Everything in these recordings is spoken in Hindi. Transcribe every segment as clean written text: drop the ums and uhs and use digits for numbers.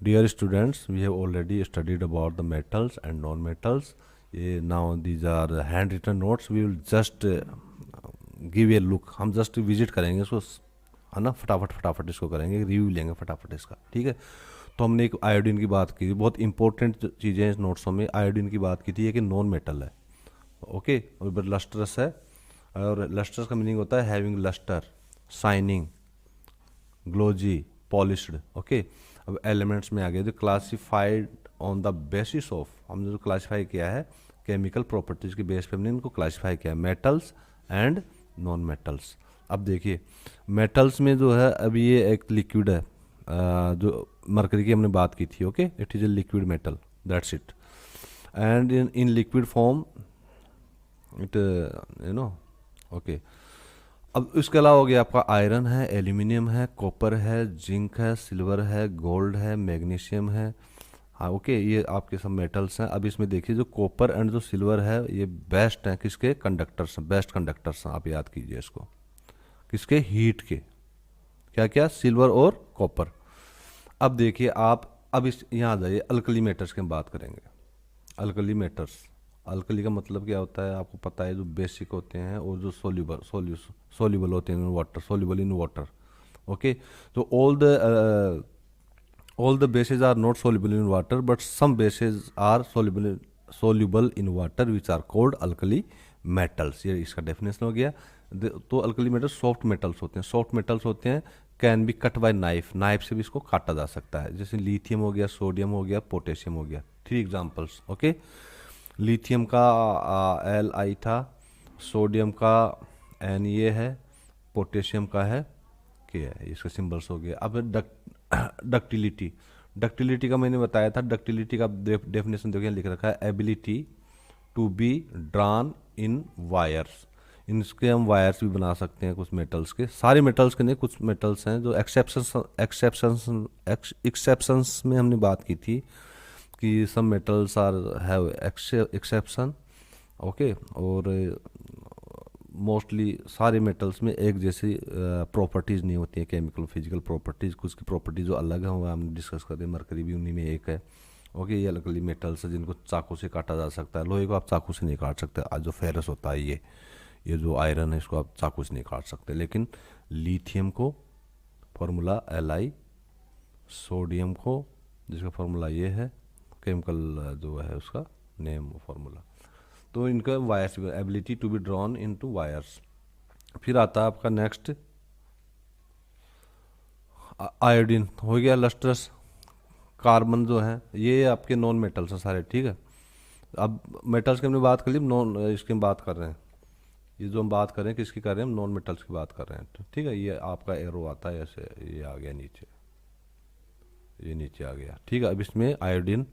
Dear students, we have already studied about the metals and non-metals. Now these are the handwritten notes. We will just give a look. हम just visit करेंगे इसको, है ना, फटाफट फटाफट इसको करेंगे, रिव्यू लेंगे फटाफट इसका, ठीक है। तो हमने एक आयोडीन की बात की, बहुत इंपॉर्टेंट चीज़ें हैं इस नोट्सों में। आयोडीन की बात की थी, ये कि नॉन मेटल है, ओके, और लस्टरस है, और लस्टरस का मीनिंग होता है having luster, shining, glossy, polished, okay. अब एलिमेंट्स में आ गए, जो classified on the basis of, हमने जो क्लासिफाई किया है केमिकल प्रॉपर्टीज के बेस पे हमने इनको क्लासिफाई किया है, मेटल्स एंड नॉन मेटल्स। अब देखिए मेटल्स में जो है, अभी ये एक लिक्विड है, जो मरकरी की हमने बात की थी, okay, it is a liquid metal, that's it. And in liquid form it, you know, okay. अब इसके अलावा हो गया आपका आयरन है, एल्यूमिनियम है, कॉपर है, जिंक है, सिल्वर है, गोल्ड है, मैग्नीशियम है, हाँ, ओके, ये आपके सब मेटल्स हैं। अब इसमें देखिए जो कॉपर एंड जो सिल्वर है, ये बेस्ट हैं किसके, कंडक्टर्स, बेस्ट कंडक्टर्स हैं, आप याद कीजिए इसको, किसके, हीट के, क्या क्या, सिल्वर और कॉपर। अब देखिए आप, अब इस यहाँ आ जाइए, अल्कली मेटल्स की हम बात करेंगे। अल्कली मेटल्स, अल्कली का मतलब क्या होता है आपको पता है, जो बेसिक होते हैं और जो सोल्यूबल होते हैं in water, soluble in water, okay. तो all the bases are not soluble in water, but some bases are soluble in water, which are called alkali metals। ये इसका डेफिनेशन हो गया। तो अल्कली मेटल्स सॉफ्ट मेटल्स होते हैं, सॉफ्ट मेटल्स होते हैं, can be cut by knife, knife से भी इसको काटा जा सकता है, जैसे लिथियम हो गया, सोडियम हो गया, पोटेशियम हो गया, 3 एग्जांपल्स, ओके। लिथियम का Li था, सोडियम का N ये है, पोटेशियम का है के है, इसका सिंबल्स हो गया। अब डक्टिलिटी, डक्टिलिटी का मैंने बताया था, डक्टिलिटी का डेफिनेशन देखिए लिख रखा है, ability to be drawn in wires. इनके हम वायर्स भी बना सकते हैं कुछ मेटल्स के, सारे मेटल्स के नहीं, कुछ मेटल्स हैं जो एक्सेप्शंस में हमने बात की थी कि some metals are have exception, okay. और मोस्टली सारे मेटल्स में एक जैसी प्रॉपर्टीज़ नहीं होती हैं, केमिकल फिजिकल प्रॉपर्टीज़, कुछ की प्रॉपर्टीज़ जो अलग है वो हमने डिस्कस कर दी, मरकरी भी उन्हीं में एक है, ओके। ये अलग अलग मेटल्स है जिनको चाकू से काटा जा सकता है, लोहे को आप चाकू से नहीं काट सकते, आज जो फेरस होता है ये जो आयरन है इसको आप चाकू से नहीं काट सकते, लेकिन लिथियम को फॉर्मूला Li, सोडियम को जिसका फॉर्मूला ये है, केमिकल जो है उसका नेम फॉर्मूला, तो इनका wires, ability to be drawn into wires. फिर आता है आपका नेक्स्ट आयोडीन, हो गया लस्ट्रस, कार्बन जो है ये आपके नॉन मेटल्स हैं सारे, ठीक है। अब मेटल्स की हमने बात कर ली, नॉन इसकी हम बात कर रहे हैं, ये जो हम बात कर रहे हैं किसकी कर रहे हैं, हम नॉन मेटल्स की बात कर रहे हैं, तो ठीक है। ये आपका एरो आता है ऐसे, ये आ गया नीचे, ये नीचे आ गया, ठीक है। अब इसमें आयोडीन,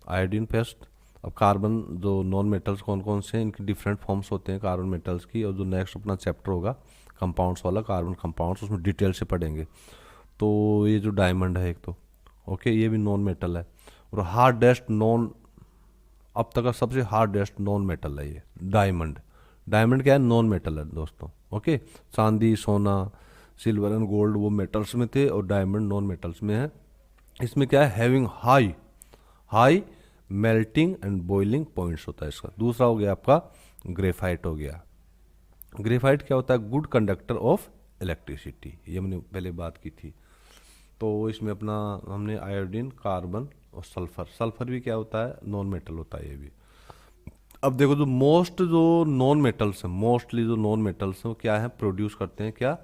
आयोडीन पेस्ट। अब कार्बन जो नॉन मेटल्स कौन कौन से हैं, इनकी डिफरेंट फॉर्म्स होते हैं कार्बन मेटल्स की, और जो नेक्स्ट अपना चैप्टर होगा कंपाउंड्स वाला, कार्बन कंपाउंड्स, उसमें डिटेल से पढ़ेंगे। तो ये जो डायमंड है एक तो, ओके, ये भी नॉन मेटल है, और हार्डेस्ट नॉन, अब तक का सबसे हार्डेस्ट नॉन मेटल है ये डायमंड। डायमंड क्या है, नॉन मेटल है दोस्तों, ओके। चांदी, सोना, सिल्वर एंड गोल्ड वो मेटल्स में थे, और डायमंड नॉन मेटल्स में है। इसमें क्या है, having high high melting and boiling points होता है इसका। दूसरा हो गया आपका ग्रेफाइट हो गया। ग्रेफाइट क्या होता है, गुड कंडक्टर ऑफ इलेक्ट्रिसिटी, ये हमने पहले बात की थी। तो इसमें अपना हमने आयोडीन, कार्बन और सल्फर, सल्फर भी क्या होता है, नॉन मेटल होता है ये भी। अब देखो जो जो नॉन मेटल्स हैं, मोस्टली जो नॉन मेटल्स हैं वो क्या है, प्रोड्यूस करते हैं क्या,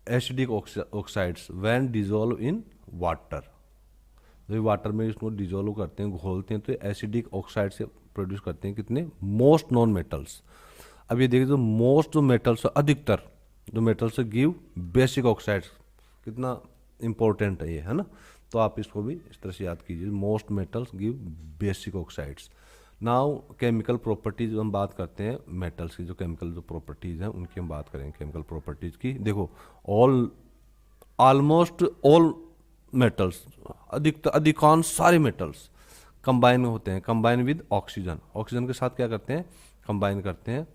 acidic oxides when dissolve in water. जब वाटर में इसको डिजोल्व करते हैं, घोलते हैं, तो एसिडिक ऑक्साइड से प्रोड्यूस करते हैं कितने, मोस्ट नॉन मेटल्स। अब ये देखिए जो मोस्ट जो मेटल्स, अधिकतर जो मेटल्स गिव बेसिक ऑक्साइड्स, कितना इंपॉर्टेंट है ये, है ना। तो आप इसको भी इस तरह से याद कीजिए, most metals give basic oxides. Now chemical properties हम बात करते हैं, मेटल्स की जो केमिकल जो प्रॉपर्टीज हैं उनकी हम बात करेंगे, केमिकल प्रॉपर्टीज की। देखो ऑल, ऑलमोस्ट ऑल मेटल्स, अधिकांश सारे मेटल्स कंबाइन होते हैं, कंबाइन विद ऑक्सीजन, ऑक्सीजन के साथ क्या करते हैं, कंबाइन करते हैं,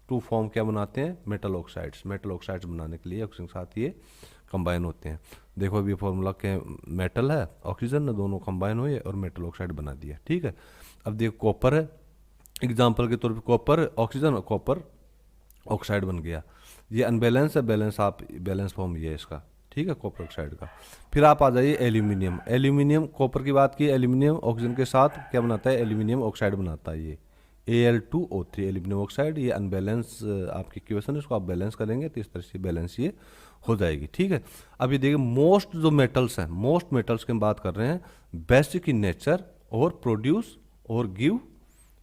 टू फॉर्म क्या बनाते हैं, मेटल ऑक्साइड्स। मेटल ऑक्साइड्स बनाने के लिए ऑक्सीजन के साथ ये कंबाइन होते हैं। देखो अभी फॉर्मूला के मेटल है ऑक्सीजन ने दोनों कंबाइन हुए और मेटल ऑक्साइड बना दिया, ठीक है। अब देखो कॉपर है, एग्जाम्पल के तौर पे कॉपर ऑक्सीजन और कॉपर ऑक्साइड बन गया। ये अनबैलेंस है, बैलेंस आप बैलेंस फॉर्म ये है इसका, ठीक है, कॉपर ऑक्साइड का। फिर आप आ जाइए एल्यूमिनियम। एल्यूमिनियम कॉपर की बात की, एल्यूमिनियम ऑक्सीजन के साथ क्या बनाता है, एल्यूमिनियम ऑक्साइड बनाता है ये Al2O3 एल्यूमिनियम ऑक्साइड। ये अनबैलेंस आपकी इक्वेशन है, इसको आप बैलेंस करेंगे तो इस तरह से बैलेंस ये हो जाएगी, ठीक है। अब ये देखिए मोस्ट जो मेटल्स हैं, मोस्ट मेटल्स की हम बात कर रहे हैं, बेसिक इन नेचर और प्रोड्यूस और give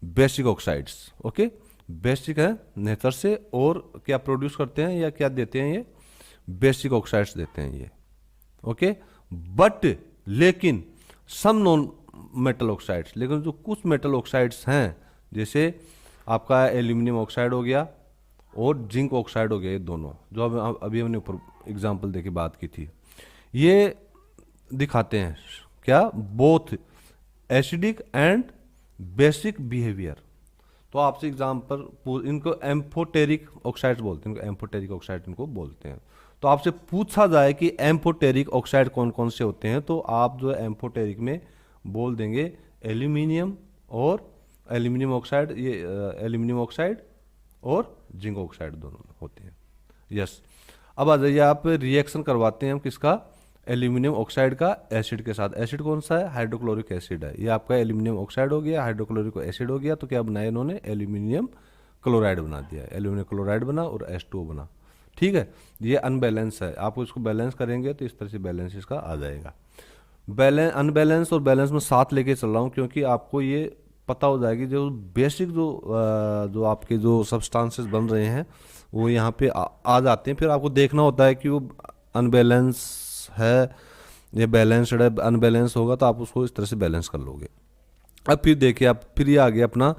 basic oxides, okay. Basic है नेचर से और क्या प्रोड्यूस करते हैं या क्या देते हैं, ये बेसिक ऑक्साइड्स देते हैं ये, ओके। बट लेकिन सम नॉन मेटल ऑक्साइड्स, लेकिन जो कुछ मेटल ऑक्साइड्स हैं, जैसे आपका एल्यूमिनियम ऑक्साइड हो गया और जिंक ऑक्साइड हो गया, ये दोनों जो अभी हमने ऊपर एग्जांपल देके बात की थी, ये दिखाते हैं क्या, both acidic and basic behaviour. तो आपसे एग्जांपल, इनको एम्फोटेरिक ऑक्साइड्स बोलते हैं, इनको एम्फोटेरिक ऑक्साइड इनको बोलते हैं। तो आपसे पूछा जाए कि एम्फोटेरिक ऑक्साइड कौन कौन से होते हैं, तो आप जो है एम्फोटेरिक में बोल देंगे एल्यूमिनियम और एल्यूमिनियम ऑक्साइड, ये एल्यूमिनियम ऑक्साइड और जिंक ऑक्साइड दोनों होते हैं, यस। अब आ जाइए आप, रिएक्शन करवाते हैं हम किसका, एल्यूमिनियम ऑक्साइड का एसिड के साथ। एसिड कौन सा है, हाइड्रोक्लोरिक एसिड है। ये आपका एल्यूमिनियम ऑक्साइड हो गया, हाइड्रोक्लोरिक एसिड हो गया, तो क्या बनाया इन्होंने, एल्यूमिनियम क्लोराइड बना दिया, एल्यूमिनियम क्लोराइड बना और H2O बना, ठीक है। ये अनबैलेंस है, आप इसको बैलेंस करेंगे तो इस तरह से बैलेंस इसका आ जाएगा। बैलेंस, अनबैलेंस और बैलेंस में साथ लेके चल रहा हूँ क्योंकि आपको ये पता हो जाएगी जो बेसिक जो आपके जो सब्सटेंसेस बन रहे हैं वो यहाँ पे आ जाते हैं। फिर आपको देखना होता है कि वो अनबैलेंस है ये बैलेंस्ड है, अनबैलेंस होगा तो आप उसको इस तरह से बैलेंस कर लोगे। अब फिर देखिए आप, फिर ये आ गया अपना,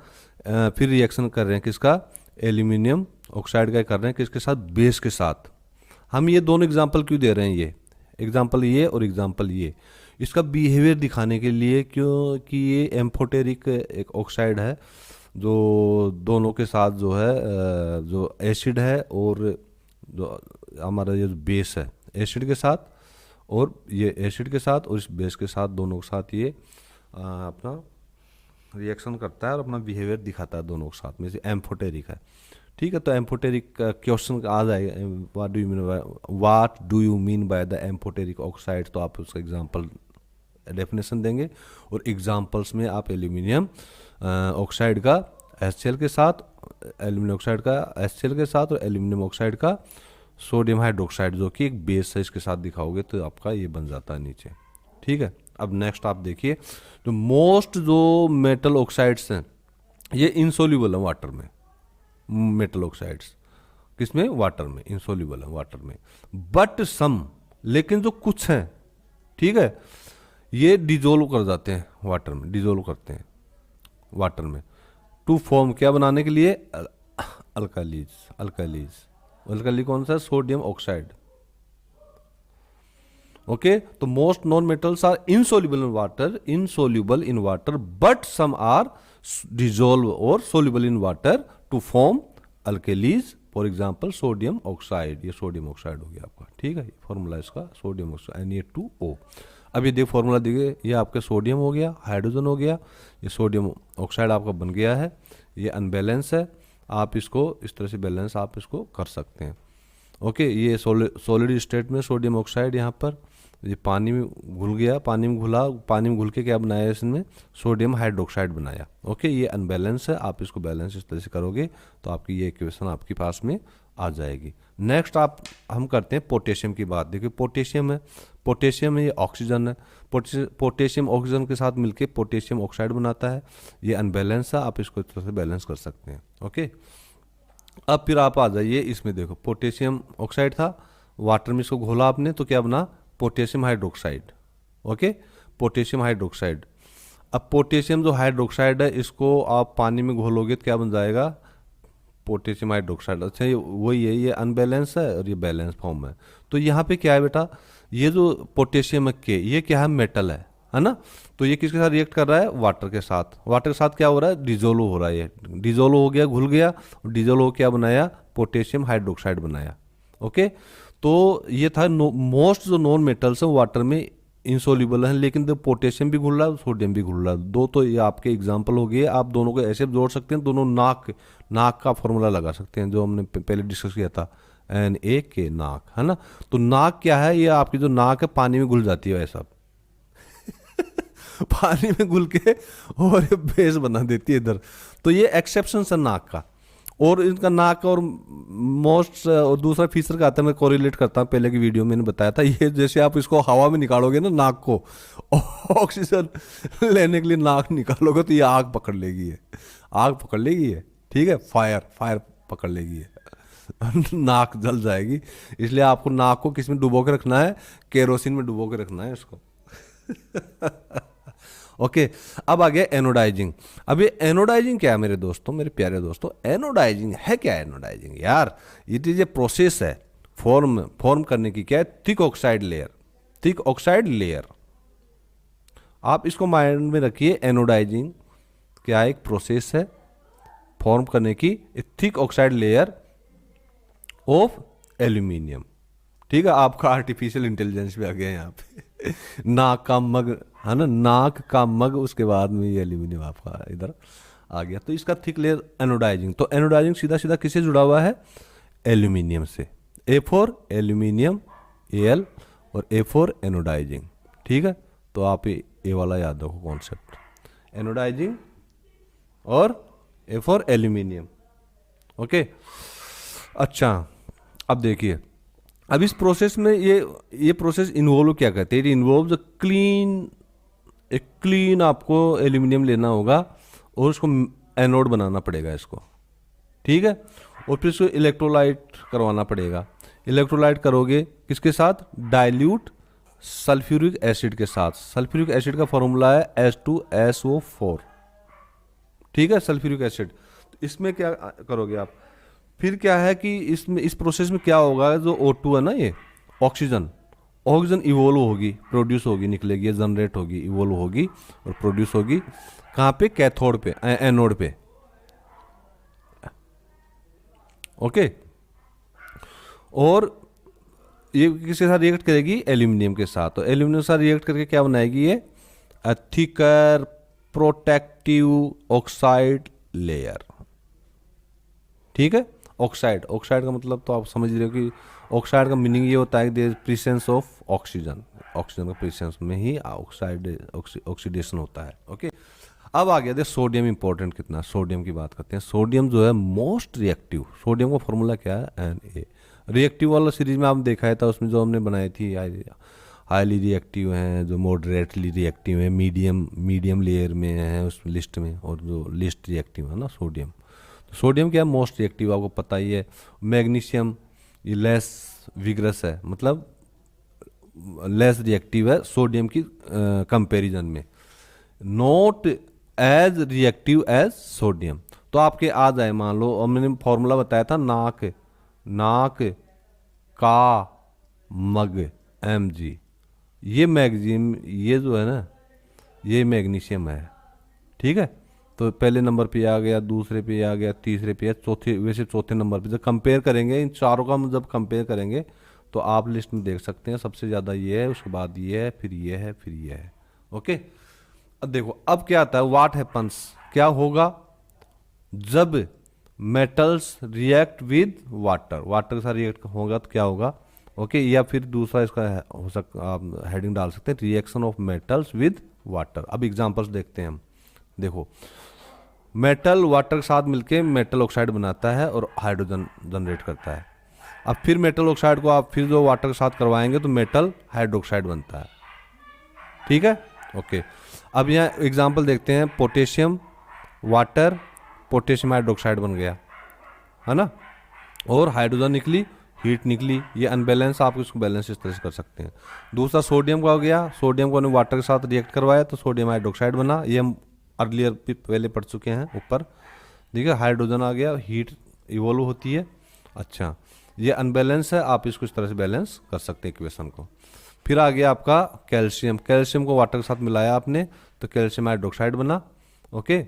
फिर रिएक्शन कर रहे हैं किसका, एल्यूमिनियम ऑक्साइड का कर रहे हैं किसके साथ, बेस के साथ। हम ये दोनों एग्जांपल क्यों दे रहे हैं, ये एग्जांपल ये और एग्जांपल ये, इसका बिहेवियर दिखाने के लिए, क्योंकि ये एम्फोटेरिक एक ऑक्साइड है जो दोनों के साथ जो है जो एसिड है और जो हमारा ये बेस है, एसिड के साथ और ये एसिड के साथ और इस बेस के साथ, दोनों के साथ ये अपना रिएक्शन करता है और अपना बिहेवियर दिखाता है दोनों के साथ में, से एम्फोटेरिक है, ठीक है। तो एम्फोटेरिक क्वेश्चन आ जाएगा, what do you mean by the amphoteric oxide, तो आप उसका एग्जांपल डेफिनेशन देंगे और एग्जांपल्स में आप एल्यूमिनियम ऑक्साइड का HCl के साथ, एल्यूमिनियम ऑक्साइड का HCl के साथ और एल्यूमिनियम ऑक्साइड का सोडियम हाइड्रोक्साइड जो कि एक बेस है इसके साथ दिखाओगे तो आपका ये बन जाता है नीचे, ठीक है। अब नेक्स्ट आप देखिए, तो मोस्ट जो मेटल ऑक्साइड्स हैं ये इनसोल्यूबल है वाटर में, मेटल ऑक्साइड्स किसमें, वाटर में, इनसोल्यूबल है वाटर में। बट सम, लेकिन जो कुछ हैं, ठीक है, ये डिजोल्व कर जाते हैं वाटर में, डिजोल्व करते हैं वाटर में टू फॉर्म क्या बनाने के लिए, अल्कालीज। अल्काली कौन सा है, सोडियम ऑक्साइड, ओके। तो most non metals are insoluble in water but some are dissolve और soluble in water to form alkalis, for example sodium oxide. ये सोडियम ऑक्साइड हो गया आपका, ठीक है, फॉर्मूला इसका सोडियम ऑक्साइड Na2O। अब ये देखो फॉर्मूला देखिए, ये आपका सोडियम हो गया, हाइड्रोजन हो गया, ये सोडियम ऑक्साइड आपका बन गया है। ये अनबैलेंस है, आप इसको इस तरह से बैलेंस आप इसको कर सकते हैं, ओके। ये सॉलिड स्टेट में सोडियम ऑक्साइड यहाँ पर ये पानी में घुल गया, पानी में घुल के क्या बनाया इसने, सोडियम हाइड्रोक्साइड बनाया, ओके। ये अनबैलेंस है, आप इसको बैलेंस इस तरह से करोगे तो आपकी ये इक्वेशन आपके पास में आ जाएगी। नेक्स्ट हम करते हैं पोटेशियम की बात। देखिए पोटेशियम है, पोटेशियम में ये ऑक्सीजन है, पोटेशियम ऑक्सीजन के साथ मिलके पोटेशियम ऑक्साइड बनाता है। ये अनबैलेंस है, आप इसको इस तरह से बैलेंस कर सकते हैं, ओके। अब फिर आप आ जाइए इसमें, देखो पोटेशियम ऑक्साइड था, वाटर में इसको घोला आपने तो क्या बना, potassium hydroxide, okay, potassium hydroxide. अब पोटेशियम जो हाइड्रोक्साइड है इसको आप पानी में घोलोगे तो क्या बन जाएगा, पोटेशियम हाइड्रोक्साइड। अच्छा ये वही है, ये अनबैलेंस है और ये बैलेंस फॉर्म है। तो यहाँ पे क्या है बेटा, ये जो पोटेशियम है के, ये क्या है, मेटल है ना। तो ये किसके साथ रिएक्ट कर रहा है, वाटर के साथ। वाटर के साथ क्या हो रहा है, डिजोल्व हो रहा है, ये डिजोल्व हो गया, घुल गया, डिजोल्व हो क्या बनाया, पोटेशियम हाइड्रोक्साइड बनाया, ओके। तो ये था मोस्ट जो नॉन मेटल्स हैं वाटर में इंसोल्यूबल हैं, लेकिन तो पोटेशियम भी घुल रहा है, सोडियम भी घुल रहा है। दो तो ये आपके एग्जांपल हो गए। आप दोनों को ऐसे जोड़ सकते हैं, दोनों नाक नाक का फॉर्मूला लगा सकते हैं जो हमने पहले डिस्कस किया था, NaK नाक, है ना। तो नाक क्या है, ये आपकी जो नाक है पानी में घुल जाती है सब पानी में घुल के और ये बेस बना देती है इधर। तो ये एक्सेप्शन है नाक का। और इनका नाक और मोस्ट और दूसरा फीचर का आता है, मैं कोरिलेट करता हूँ, पहले की वीडियो में मैंने बताया था। ये जैसे आप इसको हवा में निकालोगे ना नाक को, ऑक्सीजन लेने के लिए नाक निकालोगे तो ये आग पकड़ लेगी, है आग पकड़ लेगी है, ठीक है, फायर पकड़ लेगी है नाक जल जाएगी। इसलिए आपको नाक को किस में डुबो के रखना है, केरोसिन में डुबो के रखना है इसको ओके। अब आ गया एनोडाइजिंग। अब ये एनोडाइजिंग क्या है मेरे दोस्तों, मेरे प्यारे दोस्तों, एनोडाइजिंग है क्या? एनोडाइजिंग यार इट इज ए प्रोसेस है फॉर्म करने की। क्या है? Thick oxide layer, thick oxide layer. आप इसको माइंड में रखिए, एनोडाइजिंग क्या एक प्रोसेस है फॉर्म करने की thick oxide layer of aluminium, ठीक है। आपका आर्टिफिशियल इंटेलिजेंस भी आ गया यहाँ पे नाक का मग, है ना, नाक का मग, उसके बाद में ये एल्यूमिनियम आपका इधर आ गया। तो इसका थिक लेयर एनोडाइजिंग। तो एनोडाइजिंग सीधा सीधा किससे जुड़ा हुआ है? एल्यूमिनियम से। A फॉर एल्यूमिनियम Al और A फॉर एनोडाइजिंग, ठीक है। तो आप ये वाला याद रखो कॉन्सेप्ट, एनोडाइजिंग और A फॉर एल्यूमिनियम, ओके। अच्छा अब देखिए, अब इस प्रोसेस में ये प्रोसेस इन्वॉल्व क्या करते हैं? इन्वॉल्व एक क्लीन आपको एल्यूमिनियम लेना होगा और उसको एनोड बनाना पड़ेगा इसको, ठीक है। और फिर इसको इलेक्ट्रोलाइट करवाना पड़ेगा। इलेक्ट्रोलाइट करोगे किसके साथ? डाइल्यूट सल्फ्यूरिक एसिड के साथ। सल्फ्यूरिक एसिड का फॉर्मूला है H2SO4, ठीक है, सल्फ्यूरिक एसिड। इसमें क्या करोगे आप? फिर क्या है कि इसमें इस प्रोसेस में क्या होगा, जो O2 है ना, ये ऑक्सीजन इवोल्व होगी, प्रोड्यूस होगी, निकलेगी, जनरेट होगी, इवोल्व होगी और प्रोड्यूस होगी। कहाँ पे? कैथोड पे, एनोड पे, ओके। और ये किसके साथ रिएक्ट करेगी? एल्यूमिनियम के साथ। तो एल्यूमिनियम के साथ रिएक्ट करके क्या बनाएगी? ये थिकर प्रोटेक्टिव ऑक्साइड लेयर, ठीक है। ऑक्साइड का मतलब तो आप समझ रहे हो कि ऑक्साइड का मीनिंग ये होता है कि प्रेजेंस ऑफ ऑक्सीजन, ऑक्सीजन का प्रेजेंस में ही ऑक्सीडेशन होता है, ओके। अब आ गया सोडियम। इंपॉर्टेंट कितना, सोडियम की बात करते हैं। सोडियम जो है मोस्ट रिएक्टिव। सोडियम का फॉर्मूला क्या है? Na। रिएक्टिव वाला सीरीज में आपने देखा था, उसमें जो हमने बनाई थी, हाईली रिएक्टिव हैं, जो मॉडरेटली रिएक्टिव हैं, मीडियम लेयर में है उस लिस्ट में, और जो लिस्ट रिएक्टिव है ना सोडियम। तो सोडियम क्या है? मोस्ट रिएक्टिव, आपको पता ही है। मैग्नीशियम ये लेस विग्रस है, मतलब लेस रिएक्टिव है सोडियम की कंपैरिजन में, not as reactive as sodium. तो आपके आ जाए, मान लो, और मैंने फॉर्मूला बताया था, नाक का मग Mg। ये मैग्नीशियम, ये जो है ना, ये मैग्नीशियम है, ठीक है। तो पहले नंबर पे आ गया, दूसरे पे आ गया, तीसरे पे, चौथे नंबर पे। जब कंपेयर करेंगे इन चारों का, जब कंपेयर करेंगे तो आप लिस्ट में देख सकते हैं, सबसे ज़्यादा ये है, उसके बाद ये है, फिर ये है, फिर ये है, ओके। अब देखो, अब क्या आता है? व्हाट हैपन्स, क्या होगा जब metals react with water, water के साथ रिएक्ट होगा तो क्या होगा, ओके। या फिर दूसरा इसका हो सकता, आप हेडिंग डाल सकते हैं, reaction of metals with water. अब एग्जांपल्स देखते हैं हम। देखो, मेटल वाटर के साथ मिलके मेटल ऑक्साइड बनाता है और हाइड्रोजन जनरेट करता है। अब फिर मेटल ऑक्साइड को आप फिर जो वाटर के साथ करवाएंगे तो मेटल हाइड्रोक्साइड बनता है, ठीक है, ओके। अब यहाँ एग्जांपल देखते हैं, पोटेशियम वाटर, पोटेशियम हाइड्रोक्साइड बन गया, है ना, और हाइड्रोजन निकली, हीट निकली। ये अनबैलेंस, आप इसको बैलेंस इस तरह से कर सकते हैं। दूसरा सोडियम का हो गया, सोडियम को हमने वाटर के साथ रिएक्ट करवाया तो सोडियम हाइड्रोक्साइड बना। ये हम अर्लियर पहले पढ़ चुके हैं ऊपर, देखिए, हाइड्रोजन आ गया, हीट इवोल्व होती है। अच्छा, ये अनबैलेंस है, आप इसको इस तरह से बैलेंस कर सकते हैं इक्वेशन को। फिर आ गया आपका कैल्शियम, कैल्शियम को वाटर के साथ मिलाया आपने तो कैल्शियम हाइड्रोक्साइड बना, ओके।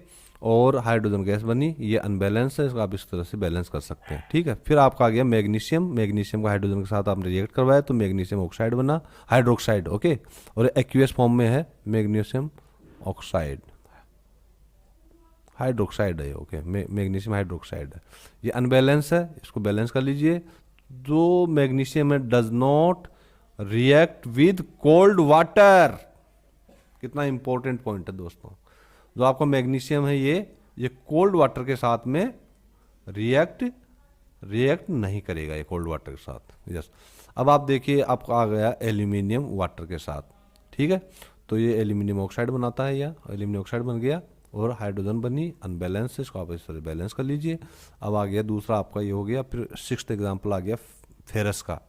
और हाइड्रोजन गैस बनी, ये अनबैलेंस है, इसको आप इस तरह से बैलेंस कर सकते हैं, ठीक है। फिर आपका आ गया मैग्नीशियम, मैग्नीशियम का हाइड्रोजन के साथ आपने रिएक्ट करवाया तो मैग्नीशियम ऑक्साइड बना, हाइड्रोक्साइड, ओके, और एक्यूएस फॉर्म में है मैग्नीशियम ऑक्साइड, हाइड्रोक्साइड है, ओके, मैग्नीशियम हाइड्रोक्साइड है, ये अनबैलेंस है, इसको बैलेंस कर लीजिए। जो मैग्नीशियम है does not react with cold water, कितना इंपॉर्टेंट पॉइंट है दोस्तों, जो आपका मैग्नीशियम है ये कोल्ड वाटर के साथ में रिएक्ट नहीं करेगा, ये कोल्ड वाटर के साथ, यस। अब आप देखिए आपका आ गया एल्यूमिनियम वाटर के साथ, ठीक है, तो ये एल्यूमिनियम ऑक्साइड बनाता है, या एल्यूमिनियम ऑक्साइड बन गया और हाइड्रोजन बनी, अनबैलेंस है, इसको आप इस तरह बैलेंस कर लीजिए। अब आ गया दूसरा आपका ये हो गया, फिर सिक्स्थ एग्जाम्पल आ गया फेरस का,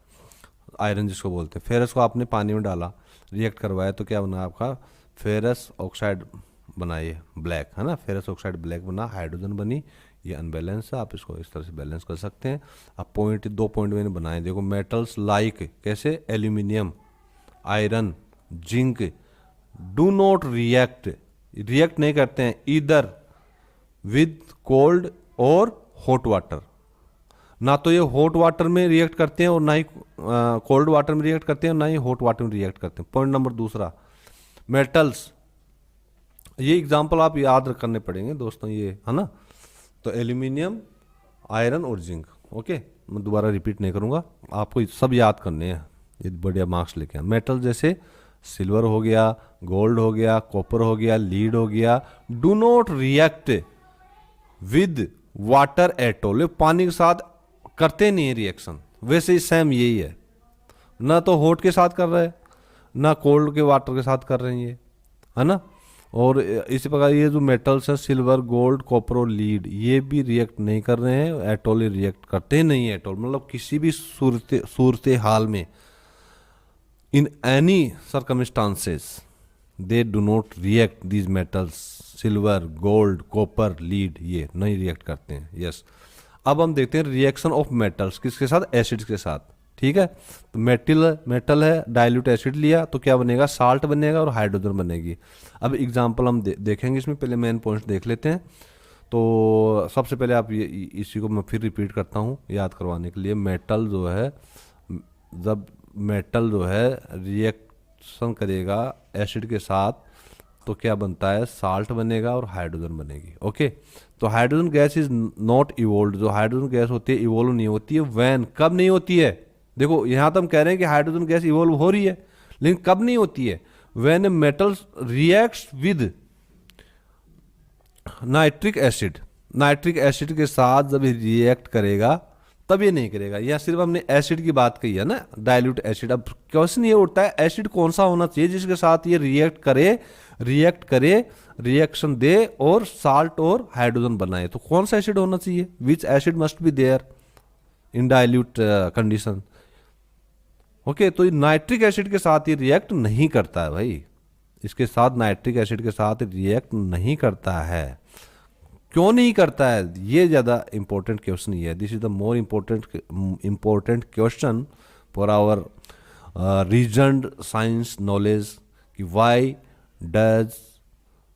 आयरन जिसको बोलते हैं, फेरस को आपने पानी में डाला, रिएक्ट करवाया तो क्या बना आपका फेरस ऑक्साइड बना, ये ब्लैक है ना, फेरस ऑक्साइड ब्लैक बना, हाइड्रोजन बनी, ये अनबैलेंस है, आप इसको इस तरह से बैलेंस कर सकते हैं। अब पॉइंट, 2 पॉइंट मैंने बनाए, देखो मेटल्स लाइक कैसे aluminium, iron, zinc do not react नहीं करते हैं इधर विद कोल्ड और हॉट वाटर, ना तो ये हॉट वाटर में रिएक्ट करते हैं और ना ही कोल्ड वाटर में रिएक्ट करते हैं, ना ही हॉट वाटर में रिएक्ट करते हैं। पॉइंट नंबर दूसरा, मेटल्स, ये एग्जांपल आप याद करने पड़ेंगे दोस्तों, ये है ना, तो एल्यूमिनियम, आयरन और जिंक, ओके, मैं दोबारा रिपीट नहीं करूंगा, आपको सब याद करने हैं, ये बढ़िया मार्क्स लेके आए। मेटल जैसे सिल्वर हो गया, गोल्ड हो गया, कॉपर हो गया, लीड हो गया, do not react with water at all, पानी के साथ करते नहीं है रिएक्शन, वैसे ही सेम यही है, ना तो हॉट के साथ कर रहे हैं, ना कोल्ड के वाटर के साथ कर रहे हैं, ये है ना। और इसी प्रकार ये जो मेटल्स हैं सिल्वर, गोल्ड, कॉपर और लीड, ये भी रिएक्ट नहीं कर रहे हैं एटॉल, रिएक्ट करते नहीं है एटॉल, मतलब किसी भी सूरत हाल में, in any circumstances they do not react, these metals silver, gold, copper, lead, ये नहीं रिएक्ट करते हैं, यस। अब हम देखते हैं रिएक्शन ऑफ मेटल्स, किसके साथ, एसिड्स के साथ, ठीक है। तो मेटल है, डाइल्यूट एसिड लिया तो क्या बनेगा, साल्ट बनेगा और हाइड्रोजन बनेगी। अब एग्जांपल हम देखेंगे इसमें, पहले मेन पॉइंट्स देख लेते हैं। तो सबसे पहले आप ये इसी को मैं फिर रिपीट करता हूँ याद करवाने के लिए, मेटल जो है, जब मेटल जो है रिएक्शन करेगा एसिड के साथ तो क्या बनता है, साल्ट बनेगा और हाइड्रोजन बनेगी, ओके। तो hydrogen gas is not evolve, जो हाइड्रोजन गैस होती है इवोल्व नहीं होती है, वैन, कब नहीं होती है, देखो यहाँ तो हम कह रहे हैं कि हाइड्रोजन गैस इवोल्व हो रही है, लेकिन कब नहीं होती है, when metals reacts with nitric acid, nitric acid के साथ जब रिएक्ट करेगा तब ये नहीं करेगा। या सिर्फ हमने एसिड की बात कही है ना, डाइल्यूट एसिड। अब क्वेश्चन ये उठता है एसिड कौन सा होना चाहिए जिसके साथ ये रिएक्ट करे, रिएक्शन दे और साल्ट और हाइड्रोजन बनाए, तो कौन सा एसिड होना चाहिए, which acid must be there in dilute condition, okay. तो नाइट्रिक एसिड के साथ ये रिएक्ट नहीं करता है भाई, इसके साथ नाइट्रिक एसिड के साथ रिएक्ट नहीं करता है, क्यों नहीं करता है, ये ज़्यादा इंपॉर्टेंट क्वेश्चन ये है, this is the more important question for our reasoned science knowledge, कि why does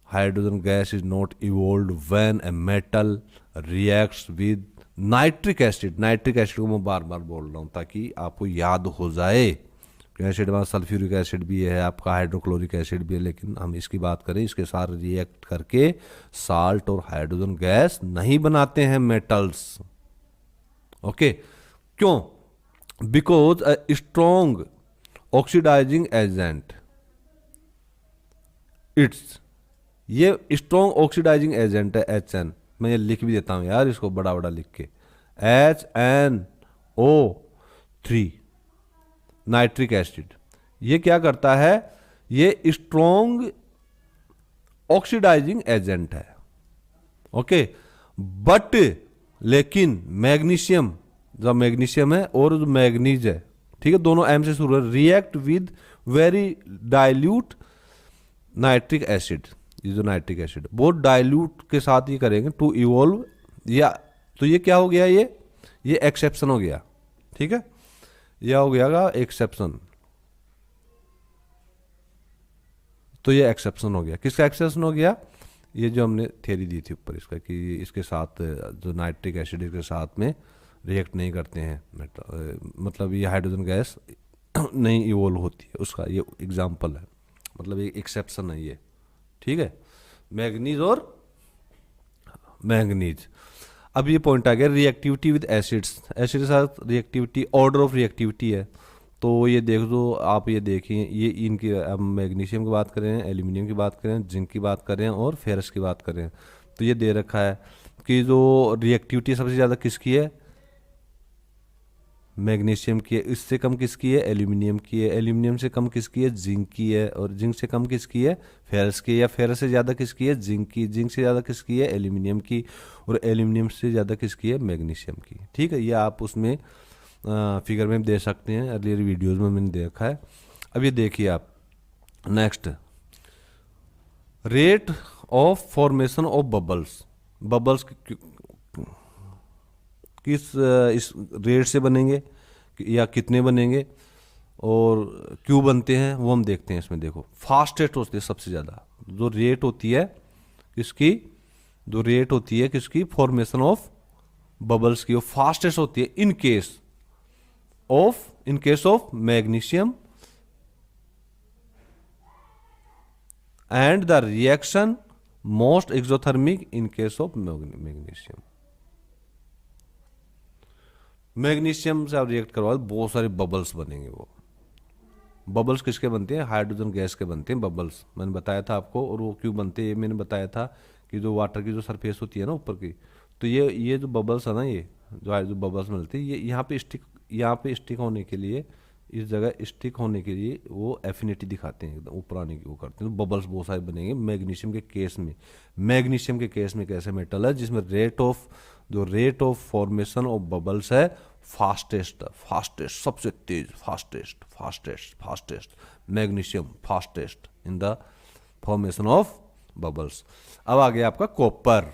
hydrogen gas is not evolve when a metal reacts with nitric acid. Nitric acid को मैं बार बार बोल रहा हूँ ताकि आपको याद हो जाए, एसिड में सल्फ्यूरिक एसिड भी है, आपका हाइड्रोक्लोरिक एसिड भी है, लेकिन हम इसकी बात करें, इसके साथ रिएक्ट करके साल्ट और हाइड्रोजन गैस नहीं बनाते हैं मेटल्स, ओके। क्यों, because a strong oxidizing agent, it's, ये स्ट्रॉन्ग ऑक्सीडाइजिंग एजेंट है HN, मैं ये लिख भी देता हूं यार इसको बड़ा बड़ा लिख के, HNO3 नाइट्रिक एसिड, ये क्या करता है, ये स्ट्रॉन्ग ऑक्सीडाइजिंग एजेंट है, ओके। बट लेकिन मैग्नीशियम, जो मैग्नीशियम है और जो मैग्नीज है, ठीक है, दोनों M से शुरू है, react with very dilute nitric acid, ये जो नाइट्रिक एसिड बहुत डाइल्यूट के साथ ही करेंगे टू इवोल्व, या तो ये क्या हो गया, ये एक्सेप्शन हो गया, ठीक है, यह हो गया एक्सेप्शन, तो ये एक्सेप्शन हो गया, किसका एक्सेप्शन हो गया, ये जो हमने थ्योरी दी थी ऊपर इसका कि इसके साथ जो नाइट्रिक एसिड इसके साथ में रिएक्ट नहीं करते हैं, मतलब ये हाइड्रोजन गैस नहीं इवोल्व होती है, उसका ये एग्जाम्पल है, मतलब एक एक्सेप्शन है ये, ठीक है। मैग्नीज और मैंगनीज। अब ये पॉइंट आ गया रिएक्टिविटी विद एसिड्स, एसिड के साथ रिएक्टिविटी, ऑर्डर ऑफ रिएक्टिविटी है। तो ये देख दो आप, ये देखिए ये इनकी, अब मैग्नीशियम की बात करें, एल्यूमिनियम की बात करें, जिंक की बात करें और फेरस की बात करें, तो ये दे रखा है कि जो रिएक्टिविटी सबसे ज़्यादा किसकी है, मैग्नीशियम की है। इससे कम किसकी है, एल्यूमिनियम की है। एल्यूमिनियम से कम किसकी है, जिंक की है। और जिंक से कम किसकी है, फेरस की। या फेरस से ज़्यादा किसकी है, जिंक की। जिंक से ज़्यादा किसकी है, एल्यूमिनियम की। और एल्यूमिनियम से ज़्यादा किसकी है, मैग्नीशियम की। ठीक है, ये आप उसमें फिगर में दे सकते हैं, अर्लियर वीडियोज़ में मैंने देखा है। अब ये देखिए आप, next rate of formation of bubbles. Bubbles किस इस रेट से बनेंगे या कितने बनेंगे और क्यों बनते हैं, वो हम देखते हैं इसमें। देखो फास्टेस्ट होती है सबसे ज़्यादा, जो रेट होती है किसकी, जो रेट होती है किसकी, फॉर्मेशन ऑफ बबल्स की, वो फास्टेस्ट होती है in case of magnesium and the reaction most exothermic in case of magnesium. Magnesium से आप रिएक्ट करवाओ बहुत सारे बबल्स बनेंगे। वो बबल्स किसके बनते हैं, हाइड्रोजन गैस के बनते हैं बबल्स, मैंने बताया था आपको। और वो क्यों बनते हैं ये मैंने बताया था कि जो वाटर की जो सरफेस होती है ना ऊपर की, तो ये जो बबल्स है ना, ये जो बबल्स मिलते हैं, ये यहाँ पे स्टिक होने के लिए, इस जगह स्टिक होने के लिए वो एफिनिटी दिखाते हैं, एकदम ऊपर आने की वो करते हैं। तो बबल्स बहुत सारे बनेंगे मैग्नीशियम के केस में। मैग्नीशियम के केस में एक ऐसा मेटल है जिसमें rate of formation of bubbles है फास्टेस्ट सबसे तेज, fastest magnesium, fastest in the formation of bubbles. अब आ गया आपका कॉपर।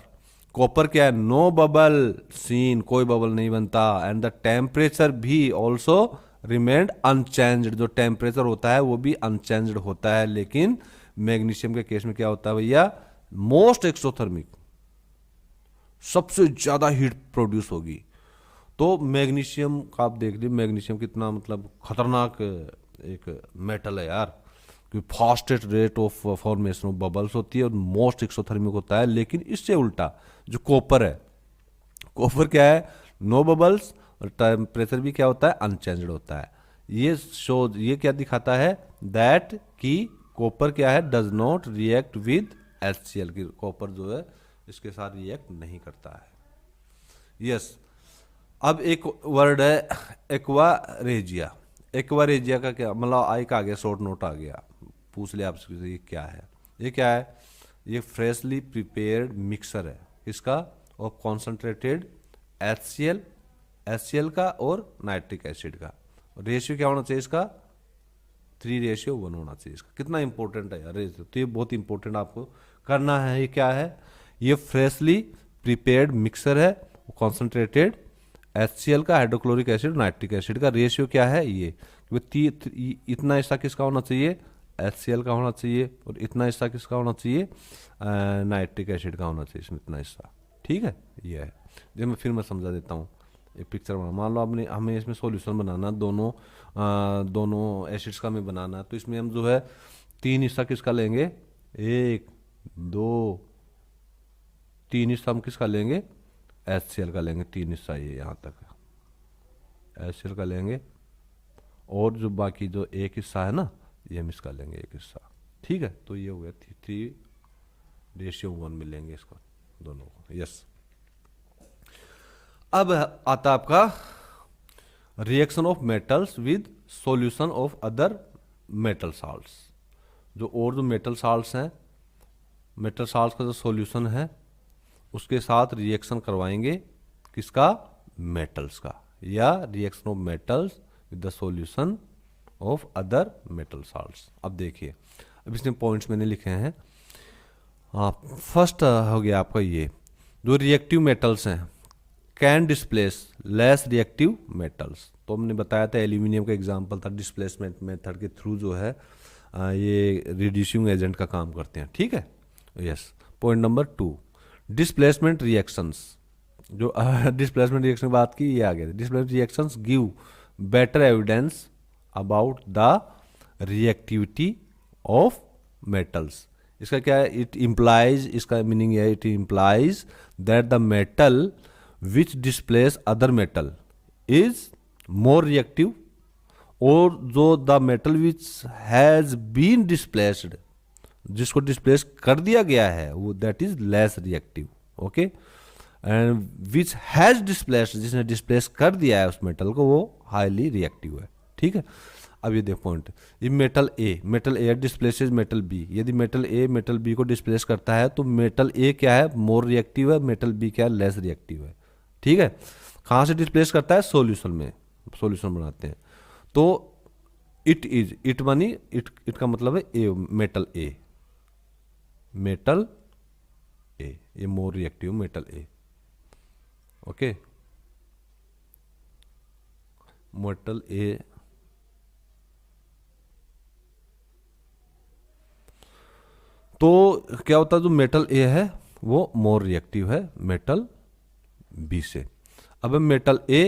कॉपर क्या है, नो बबल सीन, कोई बबल नहीं बनता। एंड द टेम्परेचर भी ऑल्सो रिमेंड अनचेंज्ड, जो टेम्परेचर होता है वो भी अनचेंज्ड होता है। लेकिन मैग्नीशियम के केस में क्या होता है भैया, मोस्ट एक्सोथर्मिक, सबसे ज्यादा हीट प्रोड्यूस होगी। तो मैग्नीशियम का आप देख लीजिए, मैग्नीशियम कितना मतलब खतरनाक एक मेटल है यार, क्योंकि fastest rate of formation of bubbles होती है और मोस्ट एक्सोथर्मिक होता है। लेकिन इससे उल्टा जो कॉपर है, कॉपर क्या है, नो बबल्स, और टेम्परेचर भी क्या होता है, अनचेंज्ड होता है। ये क्या दिखाता है, दैट कि कॉपर क्या है, does not react with HCl की, कॉपर जो है इसके साथ रिएक्ट नहीं करता है। यस। अब एक वर्ड है एक्वारेजिया। एक्वारेजिया का क्या मतलब, एक आ गया शॉर्ट नोट आ गया, पूछ लिया आपसे ये क्या है। ये क्या है, ये फ्रेशली प्रिपेयर्ड मिक्सर है इसका, और कॉन्सेंट्रेटेड HCl का और नाइट्रिक एसिड का। रेशियो क्या होना चाहिए इसका, 3:1 होना चाहिए इसका। कितना इंपॉर्टेंट है यार रेशियो, तो ये बहुत इंपॉर्टेंट आपको करना है। ये क्या है, ये फ्रेशली प्रिपेयर्ड मिक्सर है, कॉन्सेंट्रेटेड HCl का, हाइड्रोक्लोरिक एसिड, नाइट्रिक एसिड का। रेशियो क्या है ये, इतना हिस्सा किसका होना चाहिए, HCl का होना चाहिए, और इतना हिस्सा किसका होना चाहिए, नाइट्रिक एसिड का होना चाहिए इसमें इतना हिस्सा। ठीक है, ये है। जब मैं समझा देता हूँ, एक पिक्चर बना, मान लो आपने, हमें इसमें सॉल्यूशन बनाना, दोनों एसिड्स का हमें बनाना, तो इसमें हम जो है 3 हिस्सा किसका लेंगे, 1 2 3 हिस्सा हम किसका लेंगे, HCl का लेंगे 3 हिस्सा, ये यहाँ तक HCl का लेंगे, और जो बाकी जो एक हिस्सा है ना, ये हम इसका लेंगे 1 हिस्सा। ठीक है, तो ये हो गया 3:1 मिलेंगे इसको दोनों को। यस। अब आता आपका reaction of metals with solution of other metal salts. जो मेटल साल्ट्स हैं, मेटल साल्ट्स का जो सॉल्यूशन है उसके साथ रिएक्शन करवाएंगे किसका, मेटल्स का, या reaction of metals with the solution of other metal salts. अब देखिए, अब इसमें पॉइंट्स मैंने लिखे हैं। फर्स्ट हो गया आपका ये, जो रिएक्टिव मेटल्स हैं can displace less reactive metals. तो हमने बताया था, एल्यूमिनियम का एग्जांपल था, डिस्प्लेसमेंट मेथड के थ्रू जो है ये रिड्यूसिंग एजेंट का काम करते हैं। ठीक है, yes. Point number 2, displacement reactions. जो डिस्प्लेसमेंट रिएक्शन की बात की, ये आ गया। Displacement reactions give better evidence about the reactivity of metals. इसका क्या है, इट इम्प्लाइज, इसका मीनिंग है it implies that the metal which displace other metal is more reactive, और जो the metal which has been displaced, जिसको डिस्प्लेस कर दिया गया है, वो that is less reactive. Okay, and which has displaced, जिसने डिस्प्लेस कर दिया है उस मेटल को, वो हाईली रिएक्टिव है। ठीक है, अब ये देखो पॉइंट, ये मेटल ए डिस्प्लेसेज मेटल बी। यदि मेटल ए मेटल बी को डिस्प्लेस करता है तो मेटल ए क्या है, मोर रिएक्टिव है, मेटल बी क्या है, लेस रिएक्टिव है। ठीक है, कहाँ से डिस्प्लेस करता है, सॉल्यूशन में, सॉल्यूशन बनाते हैं। तो इट इज, इट मानी इट का मतलब है A, metal A, metal A, ये more reactive metal A. Okay, metal A, तो क्या होता है, जो मेटल ए है वो मोर रिएक्टिव है मेटल बी से। अब metal A